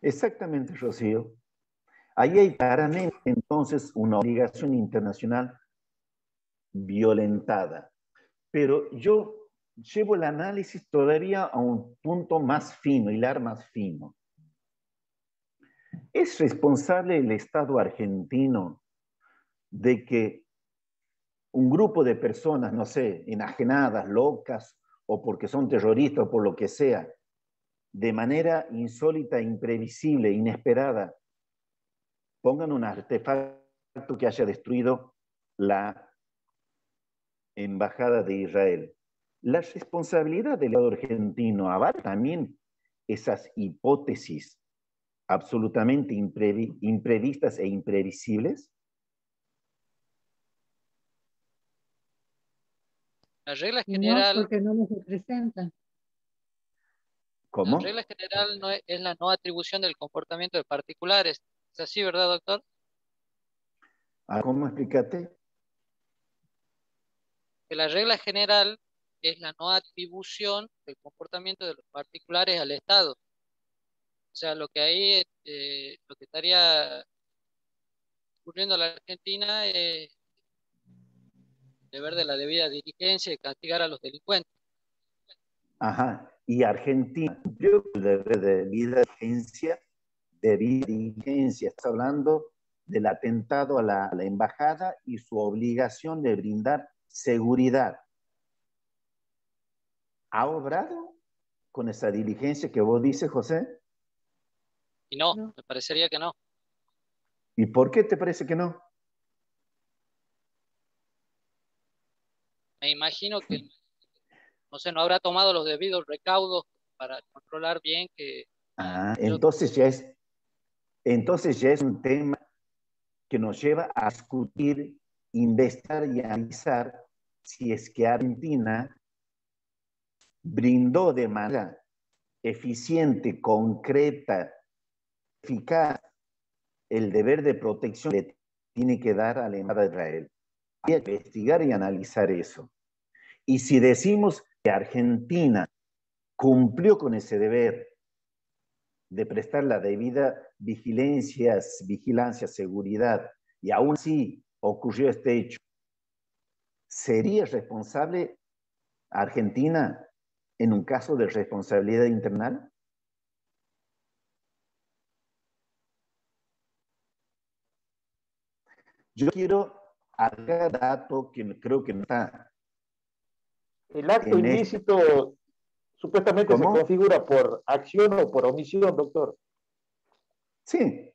Exactamente, Rocío. Ahí hay claramente entonces una obligación internacional violentada. Pero yo llevo el análisis todavía a un punto más fino, hilar más fino. ¿Es responsable el Estado argentino de que un grupo de personas, no sé, enajenadas, locas, o porque son terroristas o por lo que sea, de manera insólita, imprevisible, inesperada, pongan un artefacto que haya destruido la embajada de Israel. La responsabilidad del Estado argentino abarca también esas hipótesis absolutamente imprevistas e imprevisibles. La regla general... No, porque no nos representa. ¿Cómo? La regla general no es la no atribución del comportamiento de particulares. ¿Es así, verdad, doctor? ¿Cómo explícate? Que la regla general es la no atribución del comportamiento de los particulares al Estado. O sea, lo que ahí, lo que estaría ocurriendo a la Argentina es deber de la debida diligencia y castigar a los delincuentes. Ajá, y Argentina cumplió el deber de debida diligencia. Estás hablando del atentado a la embajada y su obligación de brindar seguridad. ¿Ha obrado con esa diligencia que vos dices, José? Y no, me parecería que no. ¿Y por qué te parece que no? Me imagino que, no sé, no habrá tomado los debidos recaudos para controlar bien que... Entonces ya es un tema que nos lleva a discutir, investigar y analizar si es que Argentina brindó de manera eficiente, concreta, eficaz, el deber de protección que le tiene que dar a la embajada de Israel. Hay que investigar y analizar eso. Y si decimos que Argentina cumplió con ese deber de prestar la debida vigilancia, seguridad, y aún así ocurrió este hecho, ¿sería responsable Argentina en un caso de responsabilidad internacional? Yo quiero agregar dato que creo que no está. El acto ilícito supuestamente ¿Cómo? se configura por acción o por omisión, doctor. Sí.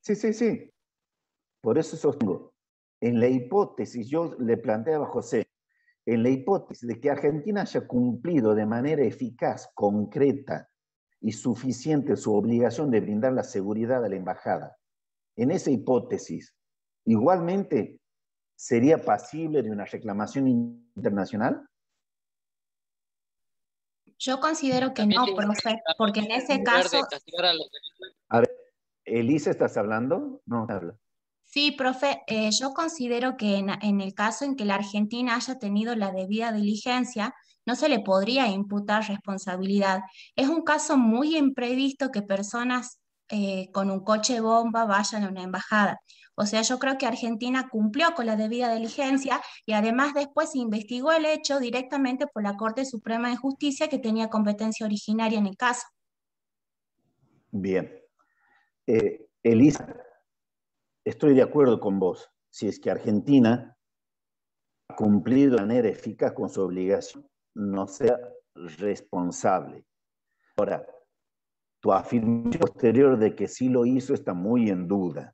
Por eso sostengo. En la hipótesis, yo le planteaba a José, en la hipótesis de que Argentina haya cumplido de manera eficaz, concreta y suficiente su obligación de brindar la seguridad a la embajada, en esa hipótesis, igualmente sería pasible de una reclamación internacional. Yo considero que no, profe, porque en ese caso... A ver, ¿Elisa estás hablando? No, habla. Sí, profe, yo considero que en el caso en que la Argentina haya tenido la debida diligencia, no se le podría imputar responsabilidad. Es un caso muy imprevisto que personas con un coche bomba vayan a una embajada. O sea, yo creo que Argentina cumplió con la debida diligencia y además después se investigó el hecho directamente por la Corte Suprema de Justicia que tenía competencia originaria en el caso. Bien. Elisa, estoy de acuerdo con vos. Si es que Argentina ha cumplido de manera eficaz con su obligación, no sea responsable. Ahora, tu afirmación posterior de que sí lo hizo está muy en duda.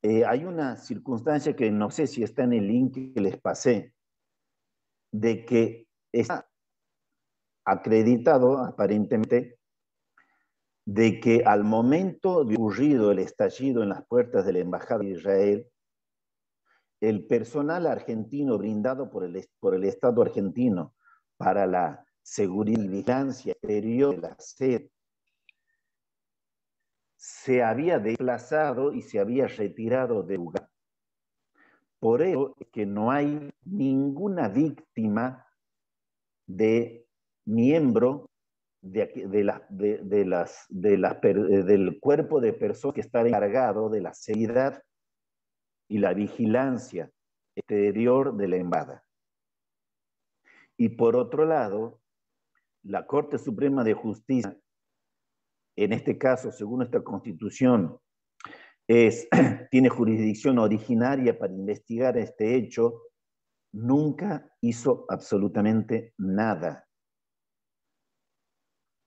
Hay una circunstancia que no sé si está en el link que les pasé, de que está acreditado aparentemente de que al momento de ocurrido el estallido en las puertas de la Embajada de Israel, el personal argentino brindado por el Estado argentino para la seguridad y vigilancia exterior de la sede se había desplazado y se había retirado del lugar. Por eso es que no hay ninguna víctima de miembro del cuerpo de personas que está encargado de la seguridad y la vigilancia exterior de la embajada. Y por otro lado, la Corte Suprema de Justicia, en este caso, según esta Constitución, tiene jurisdicción originaria para investigar este hecho, nunca hizo absolutamente nada.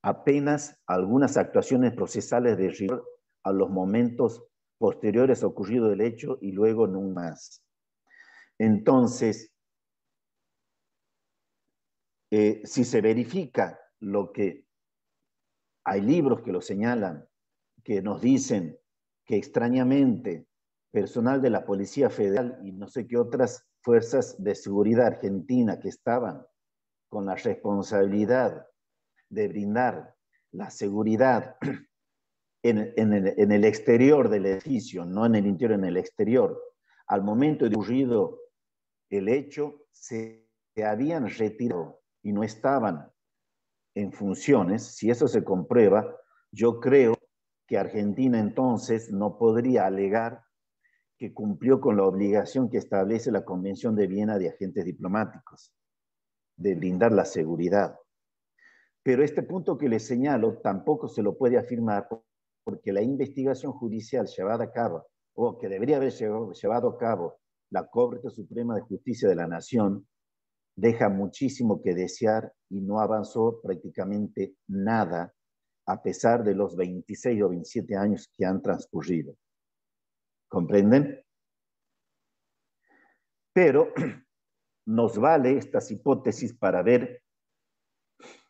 Apenas algunas actuaciones procesales de rigor a los momentos posteriores a ocurrido el hecho y luego no más. Entonces, si se verifica lo que hay libros que lo señalan, que nos dicen que extrañamente personal de la Policía Federal y no sé qué otras fuerzas de seguridad argentina que estaban con la responsabilidad de brindar la seguridad en el exterior del edificio, no en el interior, en el exterior, al momento de ocurrido el hecho, se habían retirado y no estaban en funciones. Si eso se comprueba, yo creo que Argentina entonces no podría alegar que cumplió con la obligación que establece la Convención de Viena de Agentes Diplomáticos, de brindar la seguridad. Pero este punto que les señalo tampoco se lo puede afirmar porque la investigación judicial llevada a cabo, o que debería haber llevado a cabo la Corte Suprema de Justicia de la Nación, deja muchísimo que desear y no avanzó prácticamente nada a pesar de los 26 o 27 años que han transcurrido. ¿Comprenden? Pero nos vale estas hipótesis para ver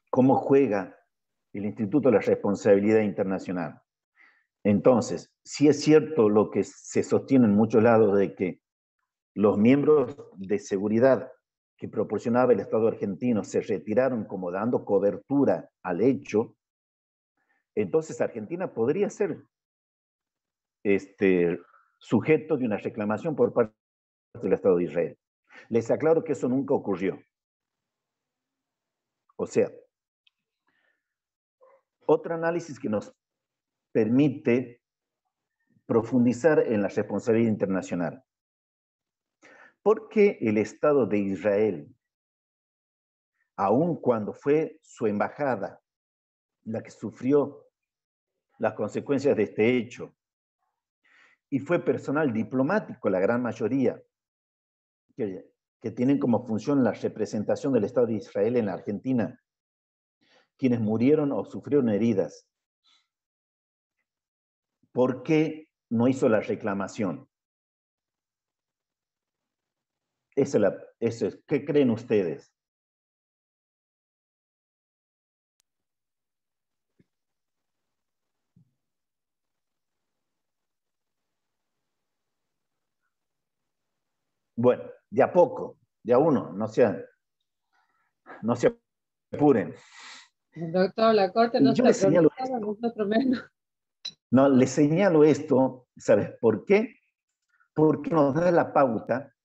cómo juega el Instituto de la Responsabilidad Internacional. Entonces, sí es cierto lo que se sostiene en muchos lados de que los miembros de seguridad que proporcionaba el Estado argentino se retiraron como dando cobertura al hecho, entonces Argentina podría ser sujeto de una reclamación por parte del Estado de Israel. Les aclaro que eso nunca ocurrió. O sea, otro análisis que nos permite profundizar en la responsabilidad internacional. ¿Por qué el Estado de Israel, aun cuando fue su embajada la que sufrió las consecuencias de este hecho, y fue personal diplomático, la gran mayoría, que tienen como función la representación del Estado de Israel en la Argentina, quienes murieron o sufrieron heridas? ¿Por qué no hizo la reclamación? ¿Qué creen ustedes? Bueno, de a poco, de a uno, no se apuren. Doctor, la Corte no está pronunciada, nosotros menos. No, les señalo esto, ¿sabes por qué? Porque nos da la pauta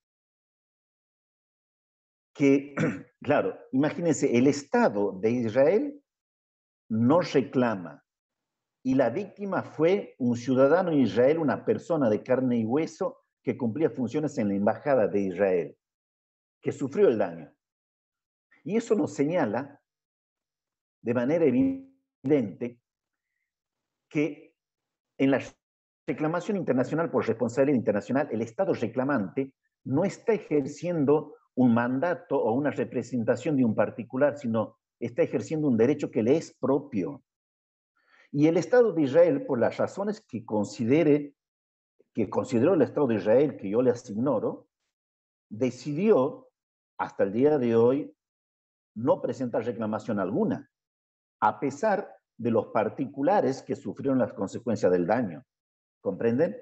que, claro, imagínense, el Estado de Israel no reclama y la víctima fue un ciudadano de Israel, una persona de carne y hueso que cumplía funciones en la Embajada de Israel, que sufrió el daño. Y eso nos señala de manera evidente que en la reclamación internacional por responsabilidad internacional, el Estado reclamante no está ejerciendo un mandato o una representación de un particular, sino está ejerciendo un derecho que le es propio. Y el Estado de Israel, por las razones que consideró el Estado de Israel, que yo les ignoro, decidió hasta el día de hoy no presentar reclamación alguna, a pesar de los particulares que sufrieron las consecuencias del daño. ¿Comprenden?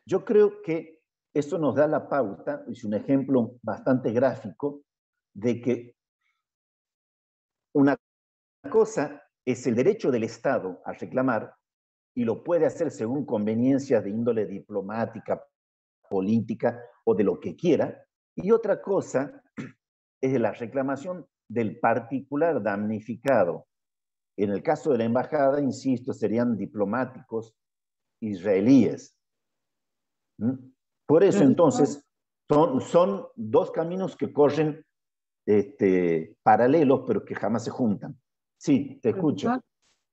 Yo creo que eso nos da la pauta, es un ejemplo bastante gráfico, de que una cosa es el derecho del Estado a reclamar, y lo puede hacer según conveniencias de índole diplomática, política o de lo que quiera, y otra cosa es la reclamación del particular damnificado. En el caso de la embajada, insisto, serían diplomáticos israelíes. Por eso, entonces, son dos caminos que corren paralelos, pero que jamás se juntan. Sí, te escucho.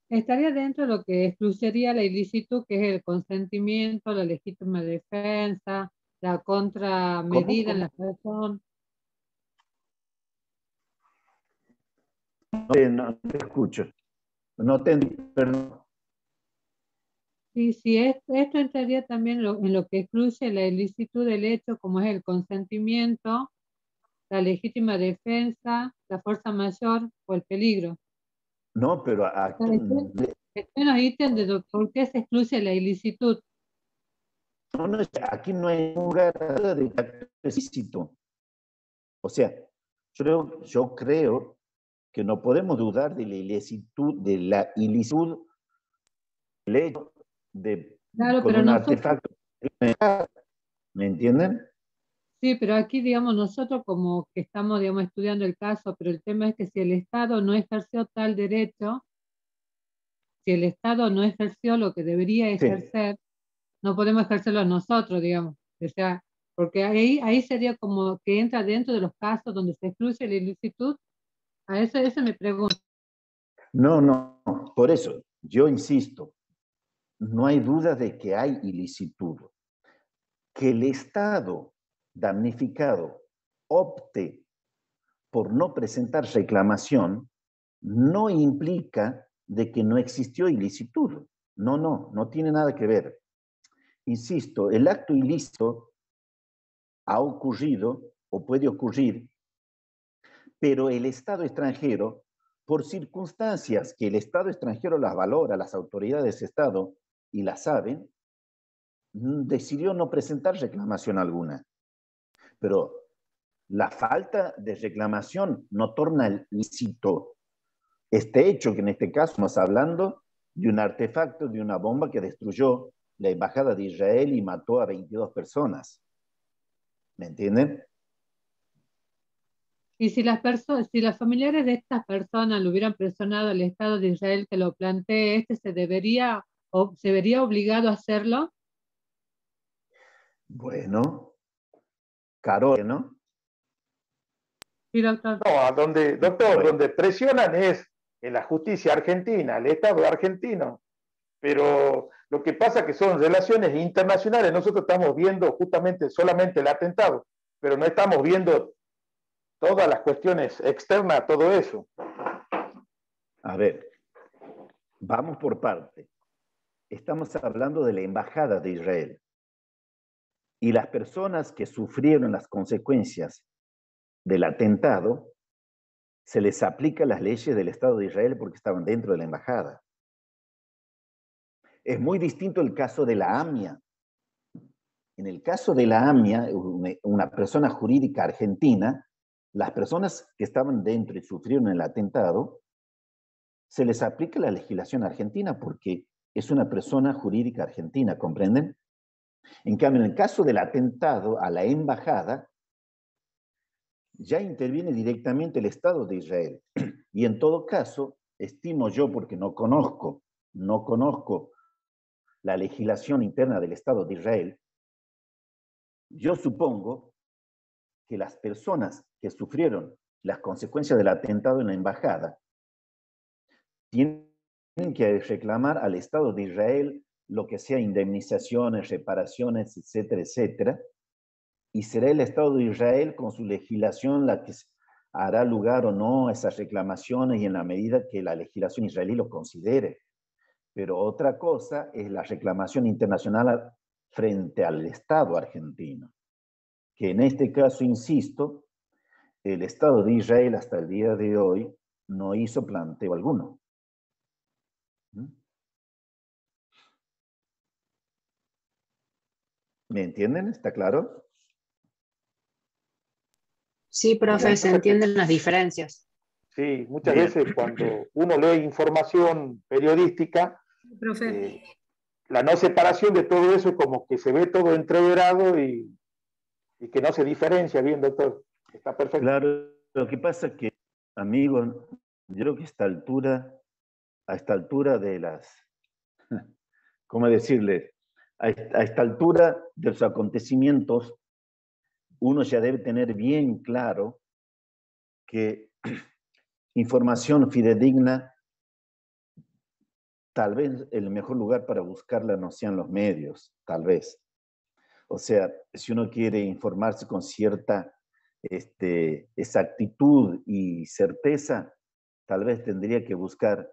estaría dentro de lo que excluiría la ilicitud, que es el consentimiento, la legítima defensa, la contramedida en la persona. No te escucho. No te perdón. Sí, esto entraría también en lo que excluye la ilicitud del hecho, como es el consentimiento, la legítima defensa, la fuerza mayor o el peligro. No, pero aquí, Están los ítems de por qué se excluye la ilicitud. No, aquí no hay lugar de acto ilícito. O sea, yo creo que no podemos dudar de la ilicitud del hecho de Claro, con pero un artefacto. ¿Me entienden? Sí, pero aquí, digamos, nosotros como que estamos, digamos, estudiando el caso, pero el tema es que si el Estado no ejerció tal derecho, si el Estado no ejerció lo que debería ejercer, no podemos ejercerlo nosotros, digamos. O sea, porque ahí sería como que entra dentro de los casos donde se excluye la ilicitud. A eso me pregunto. No, por eso, yo insisto, no hay duda de que hay ilicitud. Que el Estado damnificado opte por no presentar reclamación no implica de que no existió ilicitud. No tiene nada que ver. Insisto, el acto ilícito ha ocurrido o puede ocurrir, pero el Estado extranjero, por circunstancias que el Estado extranjero las valora, las autoridades de Estado, y las saben, decidió no presentar reclamación alguna. Pero la falta de reclamación no torna ilícito este hecho, que en este caso estamos hablando de un artefacto, de una bomba que destruyó la embajada de Israel y mató a 22 personas. ¿Me entienden? Y si los familiares de estas personas le hubieran presionado al Estado de Israel que lo plantee, se vería obligado a hacerlo. Bueno, Carol, ¿no? Sí, doctor. No, donde presionan es en la justicia argentina, el Estado argentino. Pero lo que pasa es que son relaciones internacionales. Nosotros estamos viendo justamente solamente el atentado, pero no estamos viendo todas las cuestiones externas a todo eso. A ver, vamos por parte. Estamos hablando de la embajada de Israel. Y las personas que sufrieron las consecuencias del atentado, se les aplica las leyes del Estado de Israel porque estaban dentro de la embajada. Es muy distinto el caso de la AMIA. En el caso de la AMIA, una persona jurídica argentina, las personas que estaban dentro y sufrieron el atentado, se les aplica la legislación argentina porque es una persona jurídica argentina, ¿comprenden? En cambio, en el caso del atentado a la embajada, ya interviene directamente el Estado de Israel. Y en todo caso, estimo yo, porque no conozco la legislación interna del Estado de Israel, yo supongo que las personas que sufrieron las consecuencias del atentado en la embajada tienen que reclamar al Estado de Israel lo que sea indemnizaciones, reparaciones, etcétera, etcétera, y será el Estado de Israel con su legislación la que hará lugar o no a esas reclamaciones y en la medida que la legislación israelí lo considere. Pero otra cosa es la reclamación internacional frente al Estado argentino, que en este caso, insisto, el Estado de Israel hasta el día de hoy no hizo planteo alguno. ¿Me entienden? ¿Está claro? Sí, profe, se entienden las diferencias. Sí, muchas veces cuando uno lee información periodística, la no separación de todo eso es como que se ve todo entreverado y que no se diferencia bien, doctor. Está perfecto. Claro, lo que pasa es que, amigos, yo creo que a esta altura de las, ¿cómo decirle? A esta altura de los acontecimientos, uno ya debe tener bien claro que información fidedigna tal vez el mejor lugar para buscarla no sean los medios, tal vez. O sea, si uno quiere informarse con cierta exactitud y certeza, tal vez tendría que buscar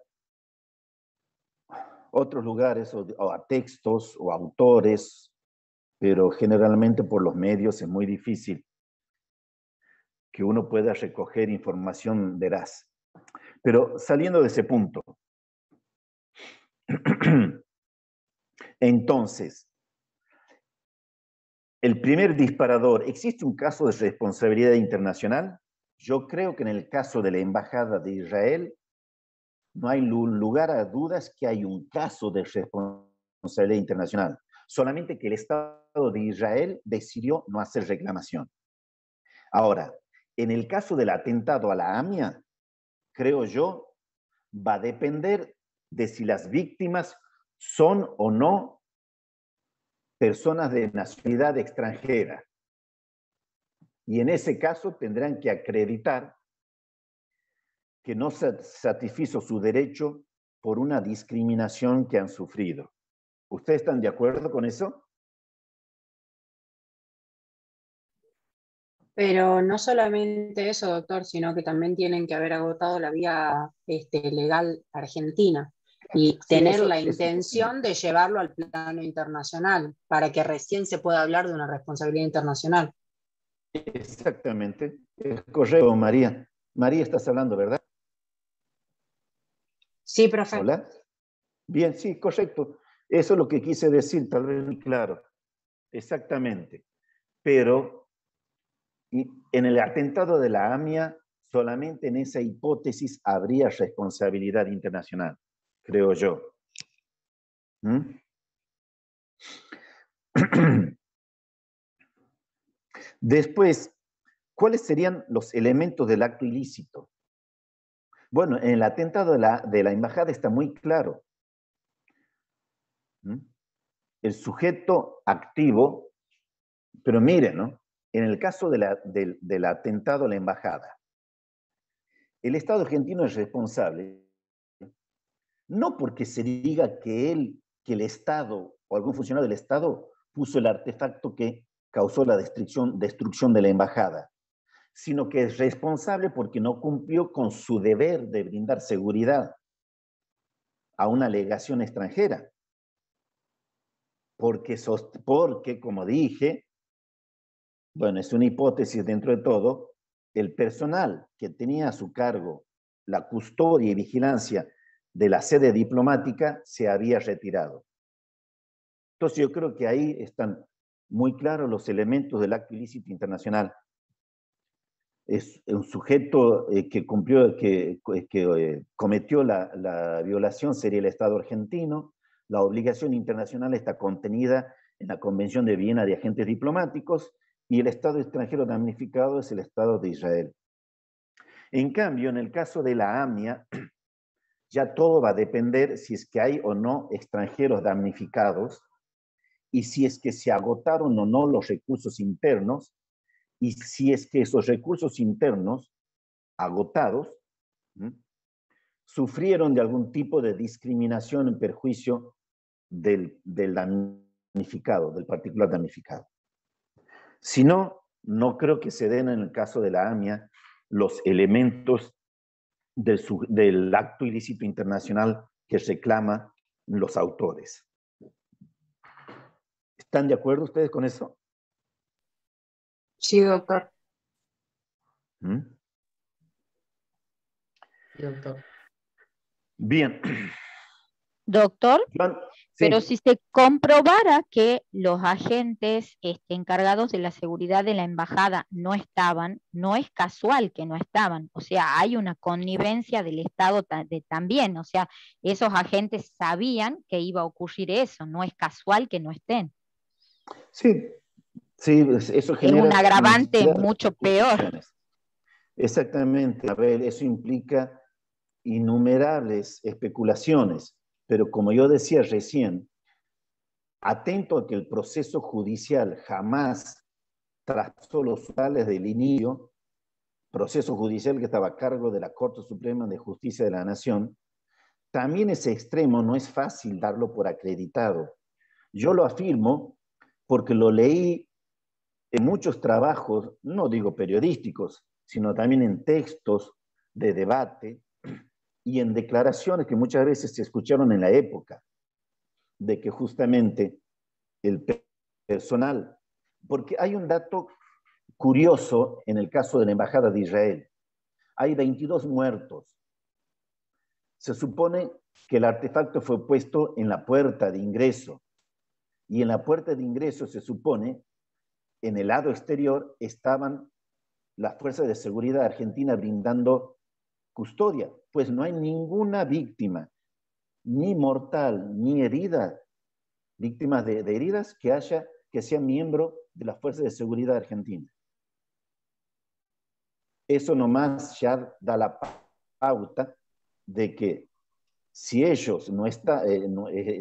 otros lugares o a textos o autores, pero generalmente por los medios es muy difícil que uno pueda recoger información veraz. Pero saliendo de ese punto, entonces, el primer disparador, ¿existe un caso de responsabilidad internacional? Yo creo que en el caso de la Embajada de Israel, no hay lugar a dudas que hay un caso de responsabilidad internacional. Solamente que el Estado de Israel decidió no hacer reclamación. Ahora, en el caso del atentado a la AMIA, creo yo, va a depender de si las víctimas son o no personas de nacionalidad extranjera. Y en ese caso tendrán que acreditar que no se satisfizo su derecho por una discriminación que han sufrido. ¿Ustedes están de acuerdo con eso? Pero no solamente eso, doctor, sino que también tienen que haber agotado la vía legal argentina y tener la intención de llevarlo al plano internacional para que recién se pueda hablar de una responsabilidad internacional. Exactamente. Es correcto, María. María, estás hablando, ¿verdad? Sí, profe. Hola. Bien, sí, correcto. Eso es lo que quise decir, tal vez muy claro. Exactamente. Pero en el atentado de la AMIA, solamente en esa hipótesis habría responsabilidad internacional, creo yo. Después, ¿cuáles serían los elementos del acto ilícito? Bueno, en el atentado de la embajada está muy claro. El sujeto activo, pero miren, ¿no? En el caso del atentado a la embajada, el Estado argentino es responsable, no porque se diga que el Estado o algún funcionario del Estado puso el artefacto que causó la destrucción de la embajada, sino que es responsable porque no cumplió con su deber de brindar seguridad a una legación extranjera. Porque, como dije, bueno, es una hipótesis dentro de todo, el personal que tenía a su cargo la custodia y vigilancia de la sede diplomática se había retirado. Entonces yo creo que ahí están muy claros los elementos del acto ilícito internacional. Es un sujeto que cometió la violación sería el Estado argentino. La obligación internacional está contenida en la Convención de Viena de Agentes Diplomáticos y el Estado extranjero damnificado es el Estado de Israel. En cambio, en el caso de la AMIA, ya todo va a depender si es que hay o no extranjeros damnificados y si es que se agotaron o no los recursos internos y si es que esos recursos internos agotados sufrieron de algún tipo de discriminación en perjuicio del damnificado, del particular damnificado. Si no, no creo que se den en el caso de la AMIA los elementos del acto ilícito internacional que reclaman los autores. ¿Están de acuerdo ustedes con eso? Sí, doctor. Sí, doctor. Bien. Doctor, sí. Pero si se comprobara que los agentes encargados de la seguridad de la embajada no estaban, no es casual que no estaban, o sea, hay una connivencia del Estado también, o sea, esos agentes sabían que iba a ocurrir eso, no es casual que no estén. Sí, sí, eso genera... Es un agravante mucho peor. Exactamente, a ver, eso implica innumerables especulaciones. Pero como yo decía recién, atento a que el proceso judicial jamás trazó los umbrales del inicio, proceso judicial que estaba a cargo de la Corte Suprema de Justicia de la Nación, también ese extremo no es fácil darlo por acreditado. Yo lo afirmo porque lo leí en muchos trabajos, no digo periodísticos, sino también en textos de debate y en declaraciones que muchas veces se escucharon en la época, de que justamente el personal, porque hay un dato curioso en el caso de la Embajada de Israel. Hay 22 muertos. Se supone que el artefacto fue puesto en la puerta de ingreso, y en la puerta de ingreso se supone, en el lado exterior, estaban las fuerzas de seguridad argentina brindando custodia, pues no hay ninguna víctima, ni mortal, ni herida, víctimas de heridas que sea miembro de las fuerzas de seguridad argentina. Eso nomás ya da la pauta de que si ellos,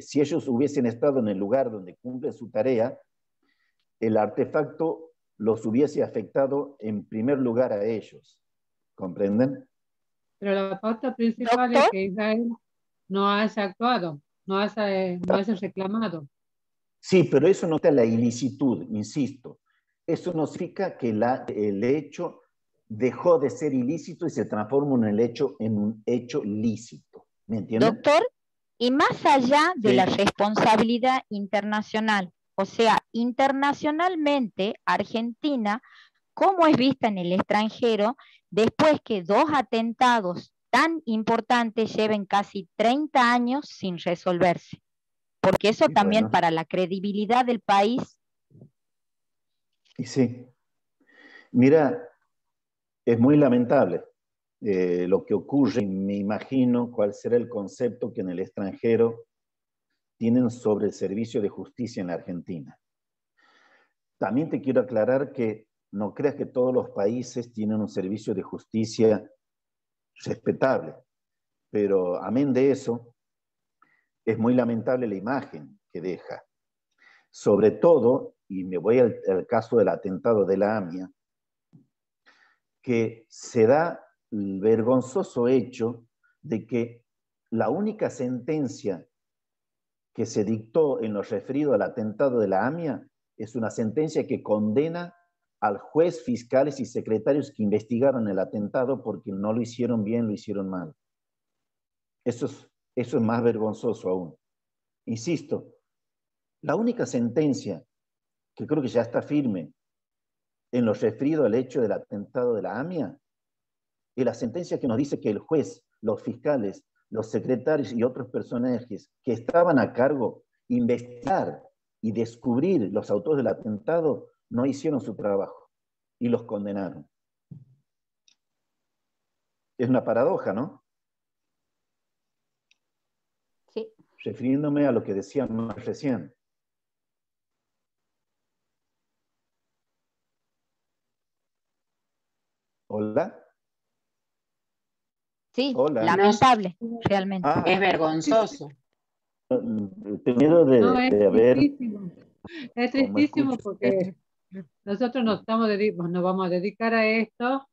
si ellos hubiesen estado en el lugar donde cumplen su tarea, el artefacto los hubiese afectado en primer lugar a ellos. ¿Comprenden? Pero la pauta principal es que Israel no haya actuado, no haya reclamado. Sí, pero eso no está la ilicitud, insisto. Eso no significa que el hecho dejó de ser ilícito y se transforma en un hecho lícito. ¿Me entienden? Doctor, y más allá de la responsabilidad internacional, o sea, internacionalmente, Argentina, ¿cómo es vista en el extranjero después que 2 atentados tan importantes lleven casi 30 años sin resolverse? Porque eso también para la credibilidad del país. Y sí. Mira, es muy lamentable lo que ocurre. Me imagino cuál será el concepto que en el extranjero tienen sobre el servicio de justicia en la Argentina. También te quiero aclarar que no creas que todos los países tienen un servicio de justicia respetable, pero amén de eso, es muy lamentable la imagen que deja. Sobre todo, y me voy al caso del atentado de la AMIA, que se da el vergonzoso hecho de que la única sentencia que se dictó en lo referido al atentado de la AMIA es una sentencia que condena al juez, fiscales y secretarios que investigaron el atentado porque no lo hicieron bien, lo hicieron mal. Eso es más vergonzoso aún. Insisto, la única sentencia que creo que ya está firme en lo referido al hecho del atentado de la AMIA es la sentencia que nos dice que el juez, los fiscales, los secretarios y otros personajes que estaban a cargo de investigar y descubrir los autores del atentado no hicieron su trabajo y los condenaron. Es una paradoja, ¿no? Sí. Refiriéndome a lo que decía más recién. ¿Hola? Sí, hola. lamentable, realmente. Es vergonzoso. Tengo miedo de haber... Es tristísimo porque nosotros nos vamos a dedicar a esto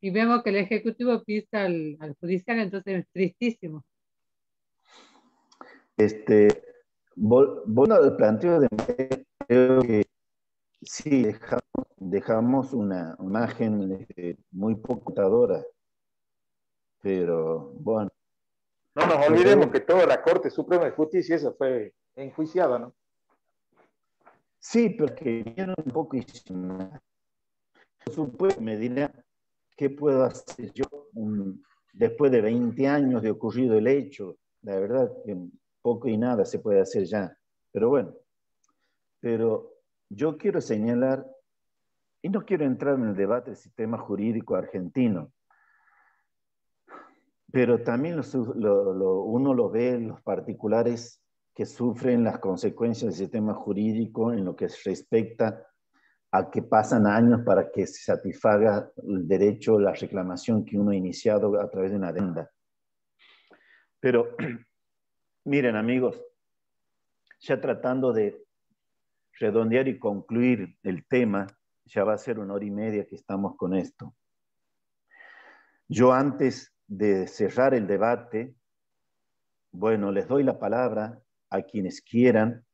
y vemos que el Ejecutivo pisa al Judicial, entonces es tristísimo. Bueno, el planteo de creo que sí, dejamos una imagen muy poco, pero bueno. No nos olvidemos que toda la Corte Suprema de Justicia esa fue enjuiciada, ¿no? Sí, pero que vinieron un poco y por supuesto me dirá qué puedo hacer yo después de 20 años de ocurrido el hecho. La verdad que poco y nada se puede hacer ya. Pero bueno, pero yo quiero señalar, y no quiero entrar en el debate del sistema jurídico argentino, pero también uno lo ve en los particulares que sufren las consecuencias del sistema jurídico en lo que respecta a que pasan años para que se satisfaga el derecho, la reclamación que uno ha iniciado a través de una adenda. Pero, miren amigos, ya tratando de redondear y concluir el tema, ya va a ser 1 hora y media que estamos con esto. Yo antes de cerrar el debate, Bueno, les doy la palabra a quienes quieran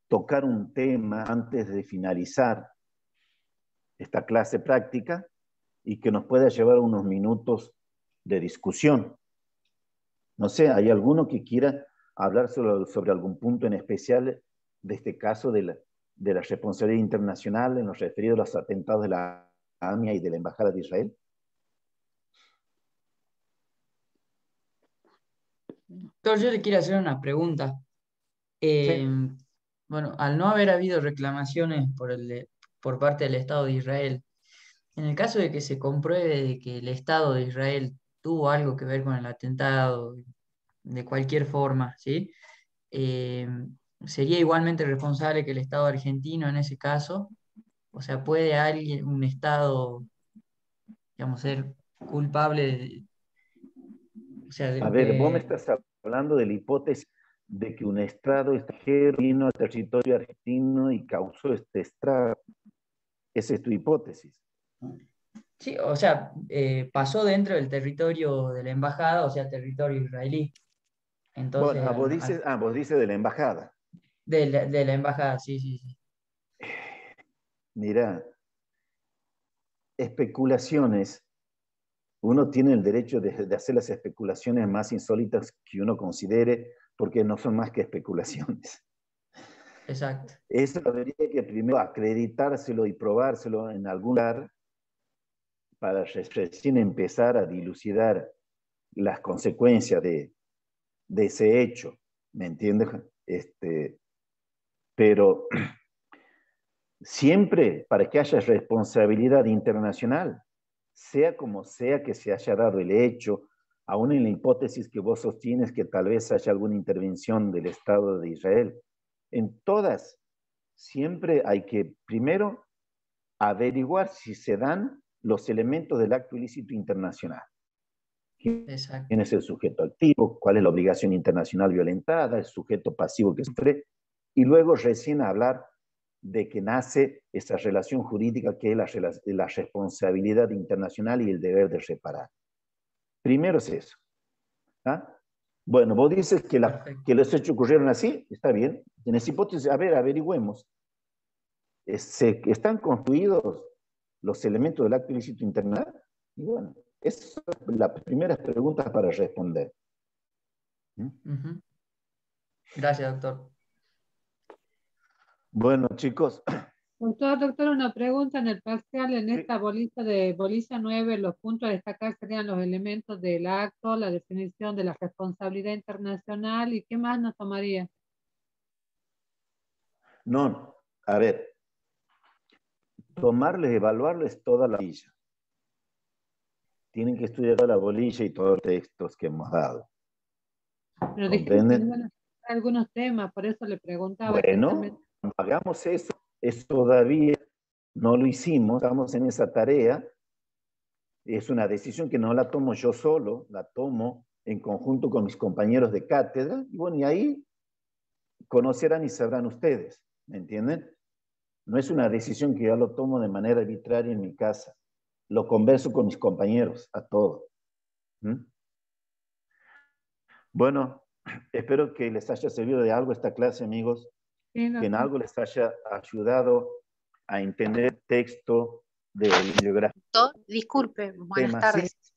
tocar un tema antes de finalizar esta clase práctica y que nos pueda llevar unos minutos de discusión. No sé, ¿hay alguno que quiera hablar sobre algún punto en especial de este caso de la responsabilidad internacional en lo referido a los atentados de la AMIA y de la Embajada de Israel? Doctor, yo le quiero hacer una pregunta. Bueno, al no haber habido reclamaciones por parte del Estado de Israel, en el caso de que se compruebe de que el Estado de Israel tuvo algo que ver con el atentado, de cualquier forma, ¿sí? ¿Sería igualmente responsable que el Estado argentino en ese caso? O sea, ¿puede un Estado, digamos, ser culpable A ver, vos me estás hablando de la hipótesis de que un Estado extranjero vino al territorio argentino y causó este estrago. Esa es tu hipótesis. Sí, o sea, pasó dentro del territorio de la embajada, o sea, territorio israelí. Entonces, bueno, vos dices de la embajada. De la embajada, sí, sí, sí. Mira, especulaciones, uno tiene el derecho de hacer las especulaciones más insólitas que uno considere, porque no son más que especulaciones. Exacto. Eso habría que primero acreditárselo y probárselo en algún lugar para recién empezar a dilucidar las consecuencias de ese hecho, ¿me entiendes? Pero siempre para que haya responsabilidad internacional, sea como sea que se haya dado el hecho, aún en la hipótesis que vos sostienes que tal vez haya alguna intervención del Estado de Israel, en todas, siempre hay que primero averiguar si se dan los elementos del acto ilícito internacional. ¿Quién es el sujeto activo? ¿Cuál es la obligación internacional violentada? ¿El sujeto pasivo que sufre? Y luego recién hablar de que nace esa relación jurídica que es la responsabilidad internacional y el deber de reparar. Primero es eso. ¿Ah? Bueno, vos dices que los hechos ocurrieron así, está bien. En esa hipótesis, a ver, averigüemos. ¿Están construidos los elementos del acto ilícito internacional? Y bueno, esas son las primeras preguntas para responder. Gracias, doctor. Bueno, chicos. Doctor, una pregunta en el parcial, en esta bolilla 9, los puntos a destacar serían los elementos del acto, la definición de la responsabilidad internacional y qué más nos tomaría. No, a ver, tomarles, evaluarles toda la bolilla. Tienen que estudiar la bolilla y todos los textos que hemos dado. Pero dijimos que iban a algunos temas, por eso le preguntaba. Bueno, hagamos eso. Eso todavía no lo hicimos, estamos en esa tarea. Es una decisión que no la tomo yo solo, la tomo en conjunto con mis compañeros de cátedra. Y bueno, y ahí conocerán y sabrán ustedes, ¿me entienden? No es una decisión que yo lo tomo de manera arbitraria en mi casa. Lo converso con mis compañeros, a todos. Bueno, espero que les haya servido de algo esta clase, amigos. Sí, que en algo les haya ayudado a entender el texto de bibliografía. Disculpe, buenas tardes. ¿Sí?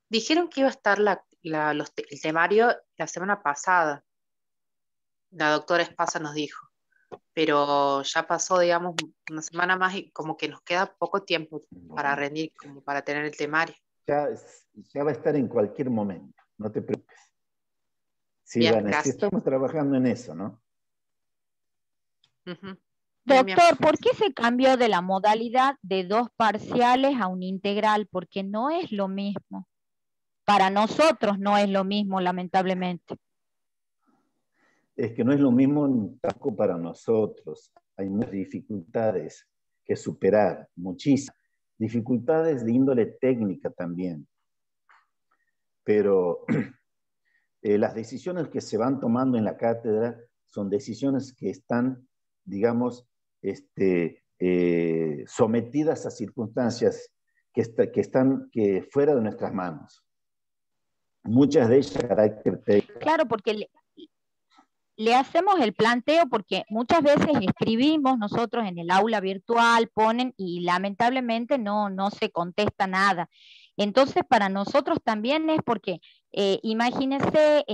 Dijeron que iba a estar el temario la semana pasada. La doctora Espasa nos dijo. Pero ya pasó, digamos, una semana más y como que nos queda poco tiempo para rendir, como para tener el temario. Ya va a estar en cualquier momento, no te preocupes. Sí, bien, Vanessa, estamos trabajando en eso, ¿no? Doctor, ¿por qué se cambió de la modalidad de 2 parciales a un integral? Porque no es lo mismo. Para nosotros no es lo mismo, lamentablemente. Es que no es lo mismo tampoco para nosotros. Hay muchas dificultades que superar, muchísimas. Dificultades de índole técnica también. Pero las decisiones que se van tomando en la cátedra son decisiones que están, digamos, sometidas a circunstancias que están fuera de nuestras manos. muchas de ellas de carácter técnico. Claro, porque le hacemos el planteo porque muchas veces escribimos nosotros en el aula virtual, ponen y lamentablemente no se contesta nada. Entonces para nosotros también es porque, imagínense,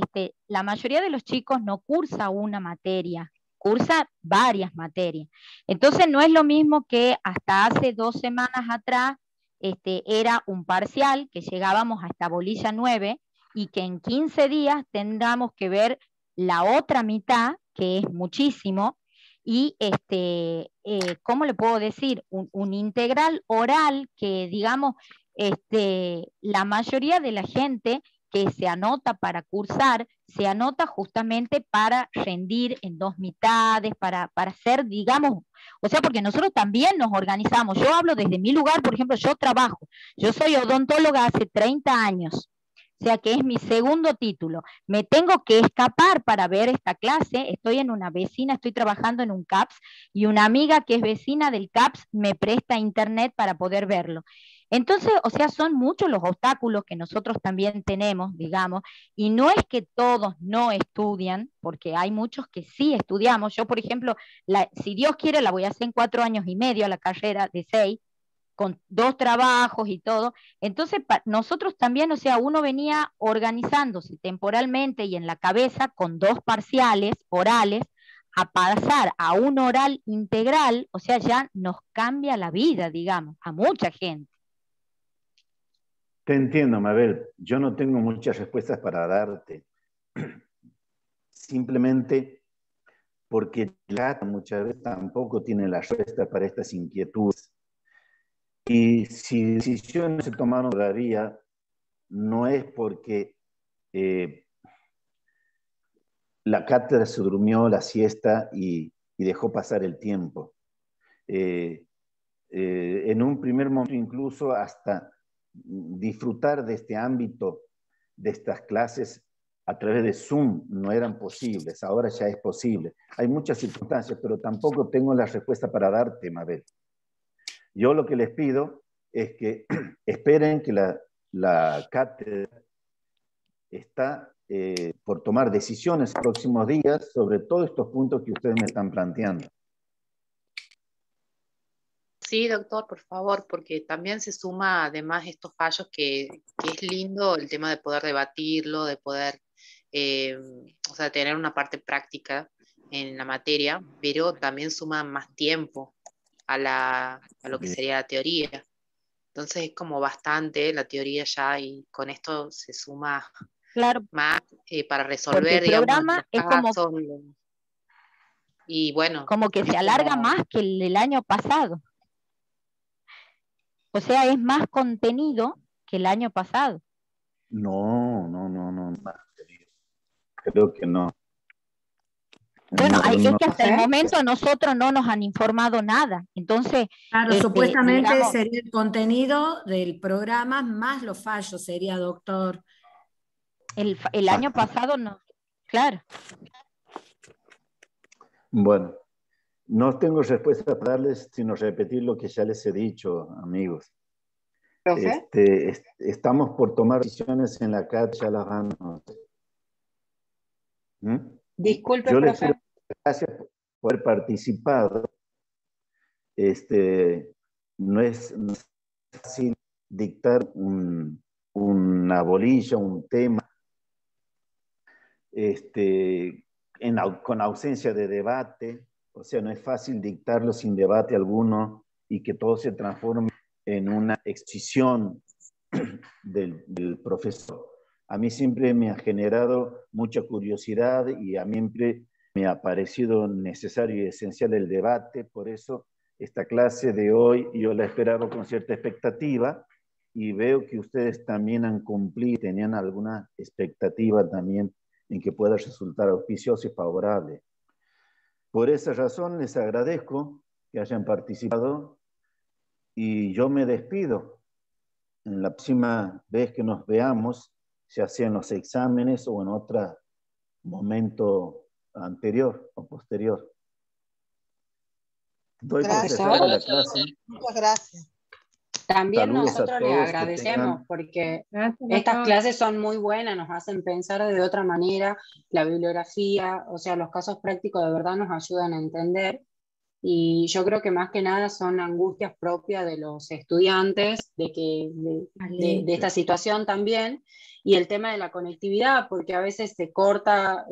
la mayoría de los chicos no cursa una materia, cursa varias materias. Entonces no es lo mismo que hasta hace 2 semanas atrás era un parcial que llegábamos hasta bolilla 9 y que en 15 días tendríamos que ver la otra mitad, que es muchísimo, y ¿cómo le puedo decir? Un integral oral que, digamos, la mayoría de la gente que se anota para cursar, se anota justamente para rendir en 2 mitades, para hacer, digamos, o sea, porque nosotros también nos organizamos. Yo hablo desde mi lugar, por ejemplo, yo trabajo, yo soy odontóloga hace 30 años, o sea que es mi segundo título. Me tengo que escapar para ver esta clase, estoy en una vecina, estoy trabajando en un CAPS, y una amiga que es vecina del CAPS me presta internet para poder verlo. Entonces, o sea, son muchos los obstáculos que nosotros también tenemos, digamos, y no es que todos no estudian, porque hay muchos que sí estudiamos. Yo, por ejemplo, si Dios quiere, la voy a hacer en 4 años y medio a la carrera de 6, con 2 trabajos y todo. Entonces, nosotros también, o sea, uno venía organizándose temporalmente y en la cabeza con 2 parciales orales, a pasar a un oral integral, o sea, ya nos cambia la vida, digamos, a mucha gente. Te entiendo, Mabel. Yo no tengo muchas respuestas para darte. Simplemente porque la muchas veces tampoco tiene la respuesta para estas inquietudes. Y si decisiones se tomaron todavía, no es porque la cátedra se durmió la siesta y dejó pasar el tiempo. En un primer momento incluso hasta disfrutar de este ámbito, de estas clases a través de Zoom no eran posibles, ahora ya es posible. Hay muchas circunstancias, pero tampoco tengo la respuesta para darte, Mabel. Yo lo que les pido es que esperen que la cátedra está por tomar decisiones en los próximos días sobre todos estos puntos que ustedes me están planteando. Sí, doctor, por favor, porque también se suma además estos fallos que es lindo el tema de poder debatirlo, de poder, o sea, tener una parte práctica en la materia, pero también suma más tiempo a lo que sería la teoría. Entonces es como bastante la teoría ya y con esto se suma más para resolver, el programa es como, y bueno, como que se alarga más que el año pasado. O sea, es más contenido que el año pasado. No. Creo que no. Bueno, es que hasta el momento a nosotros no nos han informado nada. Entonces, claro, supuestamente digamos, sería el contenido del programa más los fallos, sería, doctor. El año pasado no, claro. Bueno, no tengo respuesta para darles, sino repetir lo que ya les he dicho, amigos. Estamos por tomar decisiones en la CAT, ya las van a... Disculpe, yo profe. Les quiero gracias por haber participado. No es fácil dictar una bolilla, un tema, con ausencia de debate. O sea, no es fácil dictarlo sin debate alguno y que todo se transforme en una exposición del profesor. A mí siempre me ha generado mucha curiosidad y a mí siempre me ha parecido necesario y esencial el debate. Por eso esta clase de hoy yo la esperaba con cierta expectativa y veo que ustedes también han cumplido, tenían alguna expectativa también en que pueda resultar auspicioso y favorable. Por esa razón les agradezco que hayan participado y yo me despido. En la próxima vez que nos veamos, ya sea en los exámenes o en otro momento anterior o posterior. Doy por cesada la clase. Muchas gracias. También Saludos nosotros les agradecemos porque estas clases son muy buenas, nos hacen pensar de otra manera, la bibliografía, o sea, los casos prácticos de verdad nos ayudan a entender. Y yo creo que más que nada son angustias propias de los estudiantes de esta situación también, y el tema de la conectividad, porque a veces se corta